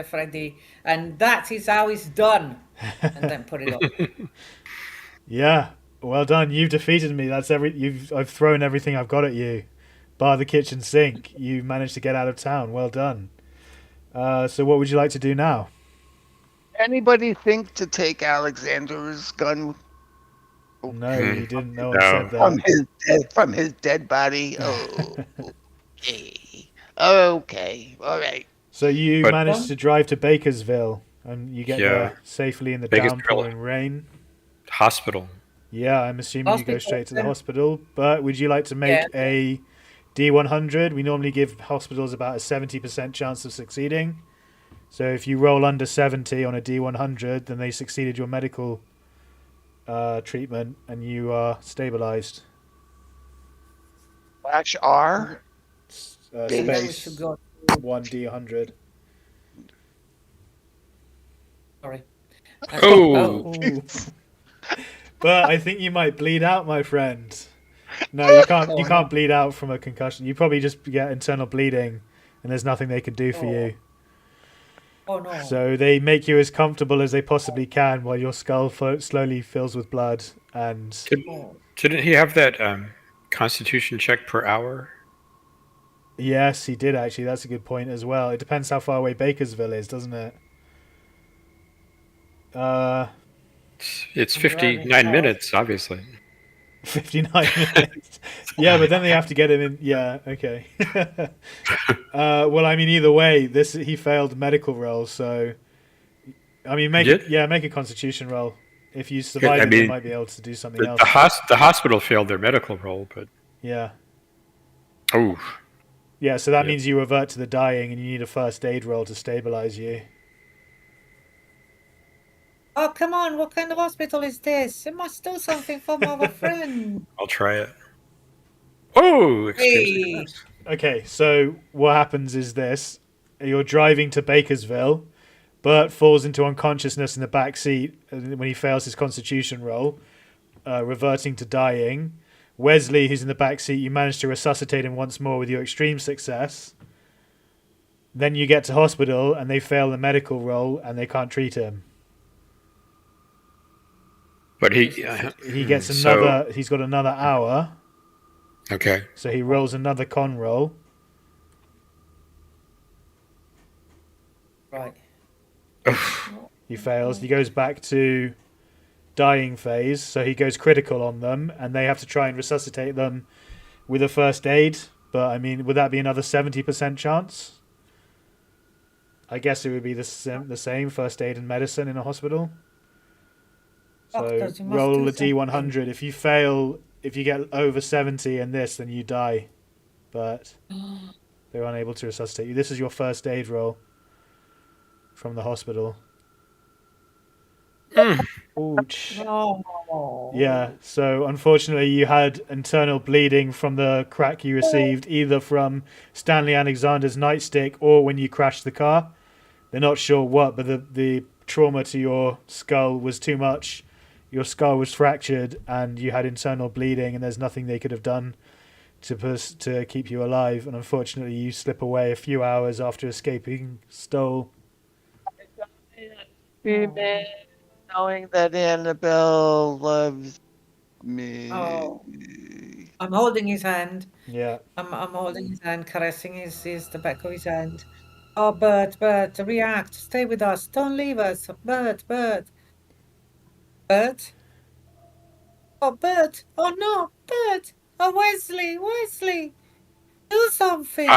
Freddie, and that is how it's done. And then put it on. Yeah, well done. You've defeated me. I've thrown everything I've got at you, bar the kitchen sink. You managed to get out of town. Well done. So what would you like to do now? Anybody think to take Alexander's gun? No, you didn't know I said that. From his dead body. Oh, okay. Okay, all right. So you managed to drive to Bakersville, and you get there safely in the downpouring rain. Hospital. Yeah, I'm assuming you go straight to the hospital. But would you like to make a D100, we normally give hospitals about a 70% chance of succeeding. So if you roll under 70 on a D100, then they succeeded your medical treatment and you are stabilized. /R. Maybe we Space should go. 1D100. Sorry. Oh. Ooh. But I think you might bleed out, my friend. No, you can't. You can't bleed out from a concussion. You probably just get internal bleeding, and there's nothing they can do for you. Oh no. So they make you as comfortable as they possibly can while your skull slowly fills with blood. And Didn't he have that Constitution check per hour? yes, he did actually. That's a good point as well. It depends how far away Bakersville is, doesn't it? It's 59 minutes, obviously. 59 minutes. Yeah, but then they have to get him in. Yeah, okay. Well, I mean, either way, he failed medical roll, so I mean, make a Constitution roll. If you survive it, you might be able to do something else. The hospital failed their medical roll, but yeah. Oh. Yeah, so that means you revert to the dying, and you need a first aid roll to stabilize you. Oh, come on. What kind of hospital is this? It must do something for our friend. I'll try it. Oh, extreme success. Okay, so what happens is this. You're driving to Bakersville. Bert falls into unconsciousness in the back seat when he fails his Constitution roll, reverting to dying. Wesley, who's in the back seat, you manage to resuscitate him once more with your extreme success. Then you get to hospital, and they fail the medical roll, and they can't treat him. But he gets another. He's got another hour. Okay. So he rolls another con roll. Right. He fails. He goes back to dying phase. So he goes critical on them, and they have to try and resuscitate them with a first aid. But I mean, would that be another 70% chance? I guess it would be the same first aid and medicine in a hospital. So roll a D100. If you fail, if you get over 70 in this, then you die. But they're unable to resuscitate you. This is your first aid roll from the hospital. Ouch. No. Yeah, so unfortunately you had internal bleeding from the crack you received either from Stanley Alexander's nightstick or when you crashed the car. They're not sure what, but the trauma to your skull was too much. Your skull was fractured and you had internal bleeding, and there's nothing they could have done to keep you alive. And unfortunately, you slip away a few hours after escaping Stole. Knowing that Annabelle loves me. Oh. I'm holding his hand. Yeah. I'm holding his hand, caressing the back of his hand. Oh, Bert, react. Stay with us. Don't leave us. Bert. Bert? Oh, Bert. Oh, no, Bert. Oh, Wesley. Do something.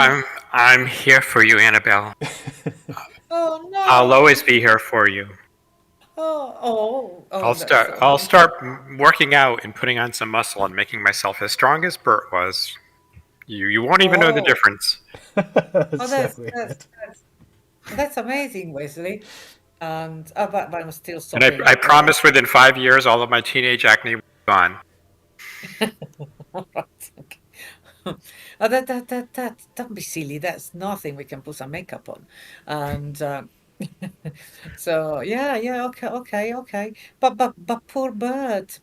I'm here for you, Annabelle. Oh, no. I'll always be here for you. Oh. I'll start working out and putting on some muscle and making myself as strong as Bert was. You won't even know the difference. That's amazing, Wesley. And but I'm still sorry. And I promise within 5 years all of my teenage acne will be gone. Right, okay. Don't be silly. That's nothing. We can put some makeup on, and so yeah. Okay. But poor Bert,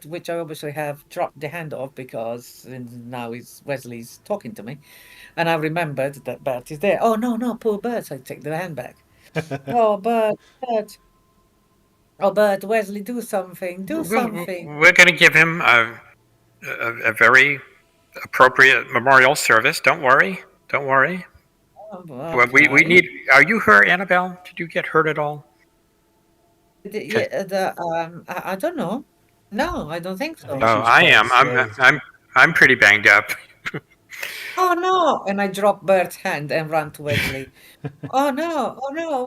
which I obviously have dropped the hand off because now Wesley's talking to me, and I remembered that Bert is there. Oh no, poor Bert. So I take the hand back. Oh, Bert. Oh, Bert, Wesley, do something. We're going to give him a very appropriate memorial service. Don't worry. Oh, okay. We need. Are you hurt, Annabelle? Did you get hurt at all? I don't know. No, I don't think so. No, I am. I'm pretty banged up. Oh no! And I drop Bert's hand and run to Wesley. Oh no!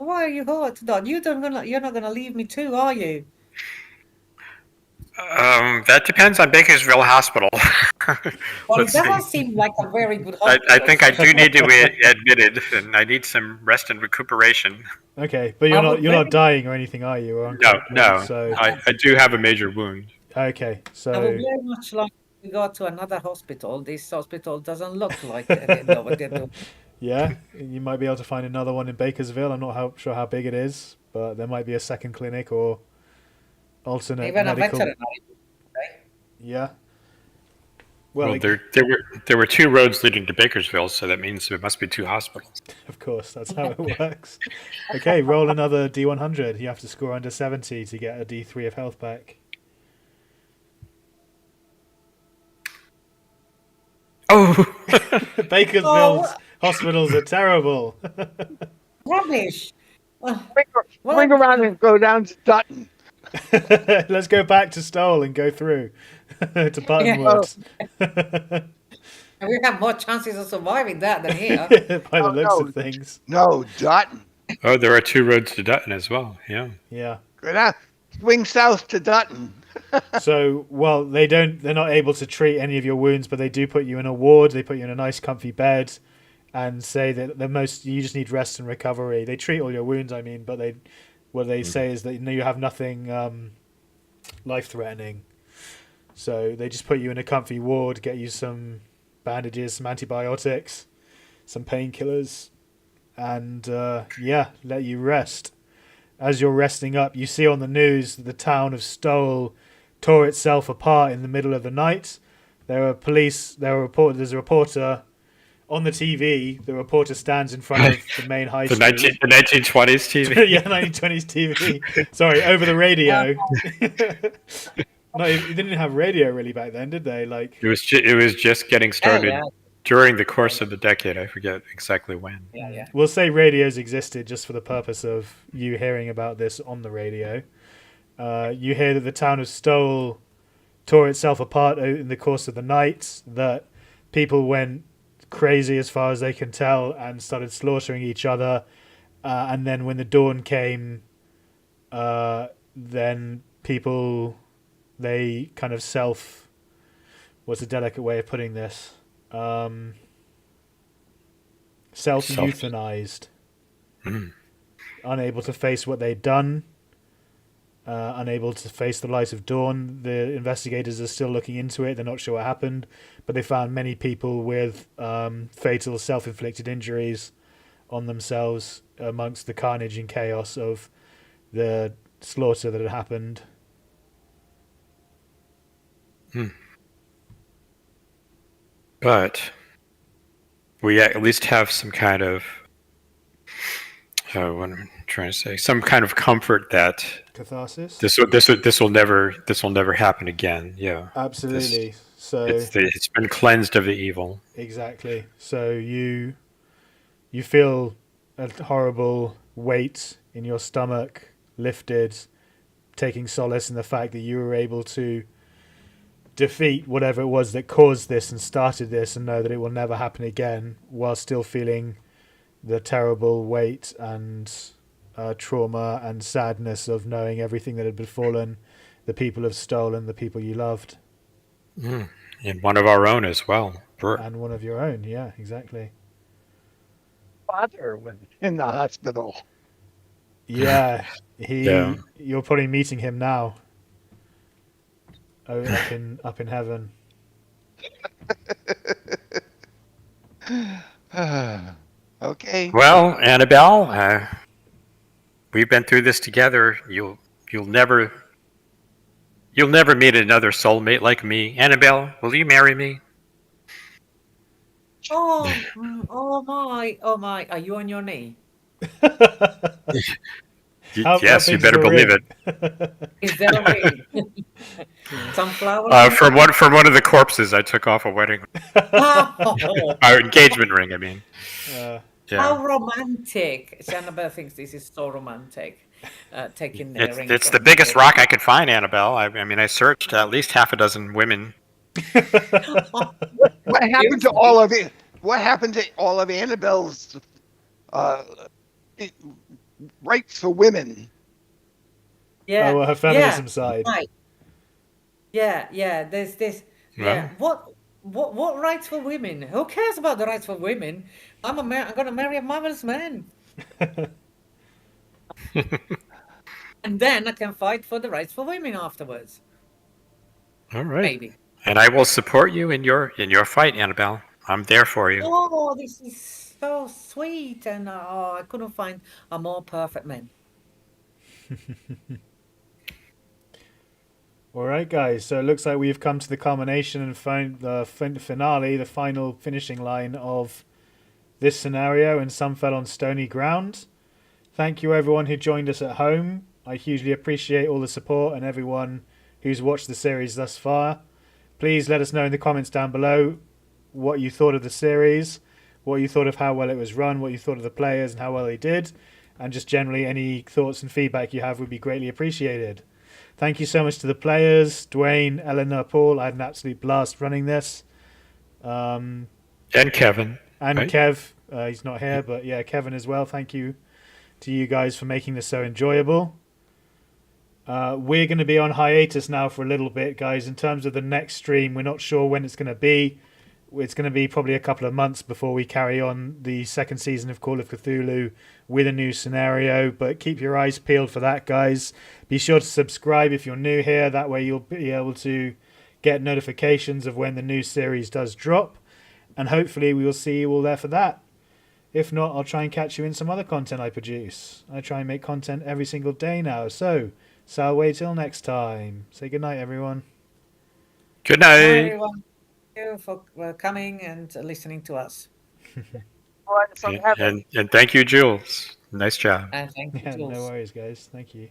Why are you hurt? You're not gonna leave me too, are you? That depends on Bakersville Hospital. Well, it Let's see. doesn't seem like a very good I hospital. think I do need to be admitted, and I need some rest and recuperation. Okay, but I would you're not very- dying or anything, are you? Or No, unconscious? no. So I do have a major wound. okay, I would so very much like to go to another hospital. This hospital doesn't look like they know what they're doing. yeah, you might be able to find another one in Bakersville. I'm not sure how big it is, but there might be a second clinic or alternate Even a medical. veterinary. Right? Yeah. Well, Well, there were 2 roads leading to Bakersville, so that means there must be 2 hospitals. of course, that's how it works. Okay, roll another D100. You have to score under 70 to get a D3 of health back. Oh, Bakersville's hospitals are terrible. Rubbish. Swing around and go down to Dutton. Let's go back to Stole and go through to Buttonwood. We have more chances of surviving that than here. By the Oh, looks no. of things. No, Dutton. oh, there are 2 roads to Dutton as well. Yeah. Yeah. Go down. Swing south to Dutton. So, well, they're not able to treat any of your wounds, but they do put you in a ward. They put you in a nice, comfy bed, and say that you just need rest and recovery. They treat all your wounds, I mean, but what they say is that you have nothing life-threatening. So they just put you in a comfy ward, get you some bandages, some antibiotics, some painkillers, and let you rest. As you're resting up, you see on the news that the town of Stole tore itself apart in the middle of the night. There's a reporter on the TV. The reporter stands in front of the main high The street. 1920s TV. Yeah, 1920s TV. Sorry, over the radio. No, you didn't have radio really back then, did they? Like It was just getting started yeah. during the course of the decade. I forget exactly when. Yeah. we'll say radios existed just for the purpose of you hearing about this on the radio. You hear that the town of Stole tore itself apart in the course of the night, that people went crazy as far as they can tell and started slaughtering each other. And then when the dawn came, then people, they kind of what's a delicate way of putting this? Self-euthanized. Unable to face what they'd done. Unable to face the light of dawn. The investigators are still looking into it. They're not sure what happened, but they found many people with fatal self-inflicted injuries on themselves amongst the carnage and chaos of the slaughter that had happened. But we at least have some kind of what I'm trying to say, some kind of comfort that Catharsis. this will never happen again. Yeah, Absolutely. So it's been cleansed of the evil. exactly. So you feel a horrible weight in your stomach lifted, taking solace in the fact that you were able to defeat whatever it was that caused this and started this, and know that it will never happen again, while still feeling the terrible weight and trauma and sadness of knowing everything that had befallen the people of Stolen, the people you loved. And one of our own as well. Bert. And one of your own, yeah, exactly. Father was in the hospital. Yeah, Yeah. You're probably meeting him now. Oh, up in heaven. Okay. Well, Annabelle, we've been through this together. You'll never meet another soulmate like me. Annabelle, will you marry me? Oh my. Are you on your knee? Yes, you better believe it. Is there a ring? Some flowers? From one of the corpses I took off a wedding, Oh, our engagement ring. I mean, Uh, yeah. how romantic. Annabelle thinks this is so romantic. Taking the ring. It's from the biggest the- rock I could find, Annabelle. I mean, I searched at least half a dozen women. What happened to all of it? What happened to all of Annabelle's rights for women? Yeah. her feminism yeah, side. Right. Yeah. There's this. Yeah. What rights for women? Who cares about the rights for women? I'm gonna marry a marvelous man, and then I can fight for the rights for women afterwards. All right. Maybe. And I will support you in your fight, Annabelle. I'm there for you. Oh, this is so sweet, and I couldn't find a more perfect man. All right, guys. So it looks like we've come to the culmination and found the finale, the final finishing line of this scenario, and some fell on stony ground. Thank you, everyone who joined us at home. I hugely appreciate all the support and everyone who's watched the series thus far. Please let us know in the comments down below what you thought of the series, what you thought of how well it was run, what you thought of the players and how well they did, and just generally any thoughts and feedback you have would be greatly appreciated. Thank you so much to the players, Duane, Elena, Paul. I had an absolute blast running this. And Kevin. And right? Kev, he's not here, but yeah, Kevin as well. Thank you to you guys for making this so enjoyable. We're going to be on hiatus now for a little bit, guys. In terms of the next stream, we're not sure when it's going to be. It's going to be probably a couple of months before we carry on the second season of Call of Cthulhu with a new scenario, but keep your eyes peeled for that, guys. Be sure to subscribe if you're new here. That way you'll be able to get notifications of when the new series does drop, and hopefully we will see you all there for that. If not, I'll try and catch you in some other content I produce. I try and make content every single day now, so wait till next time. Say goodnight, everyone. Good Hi, night. everyone. Thank you for coming and listening to us. And thank you, Jules. Nice job. And thank you, Yeah, no Jules. worries, guys. Thank you.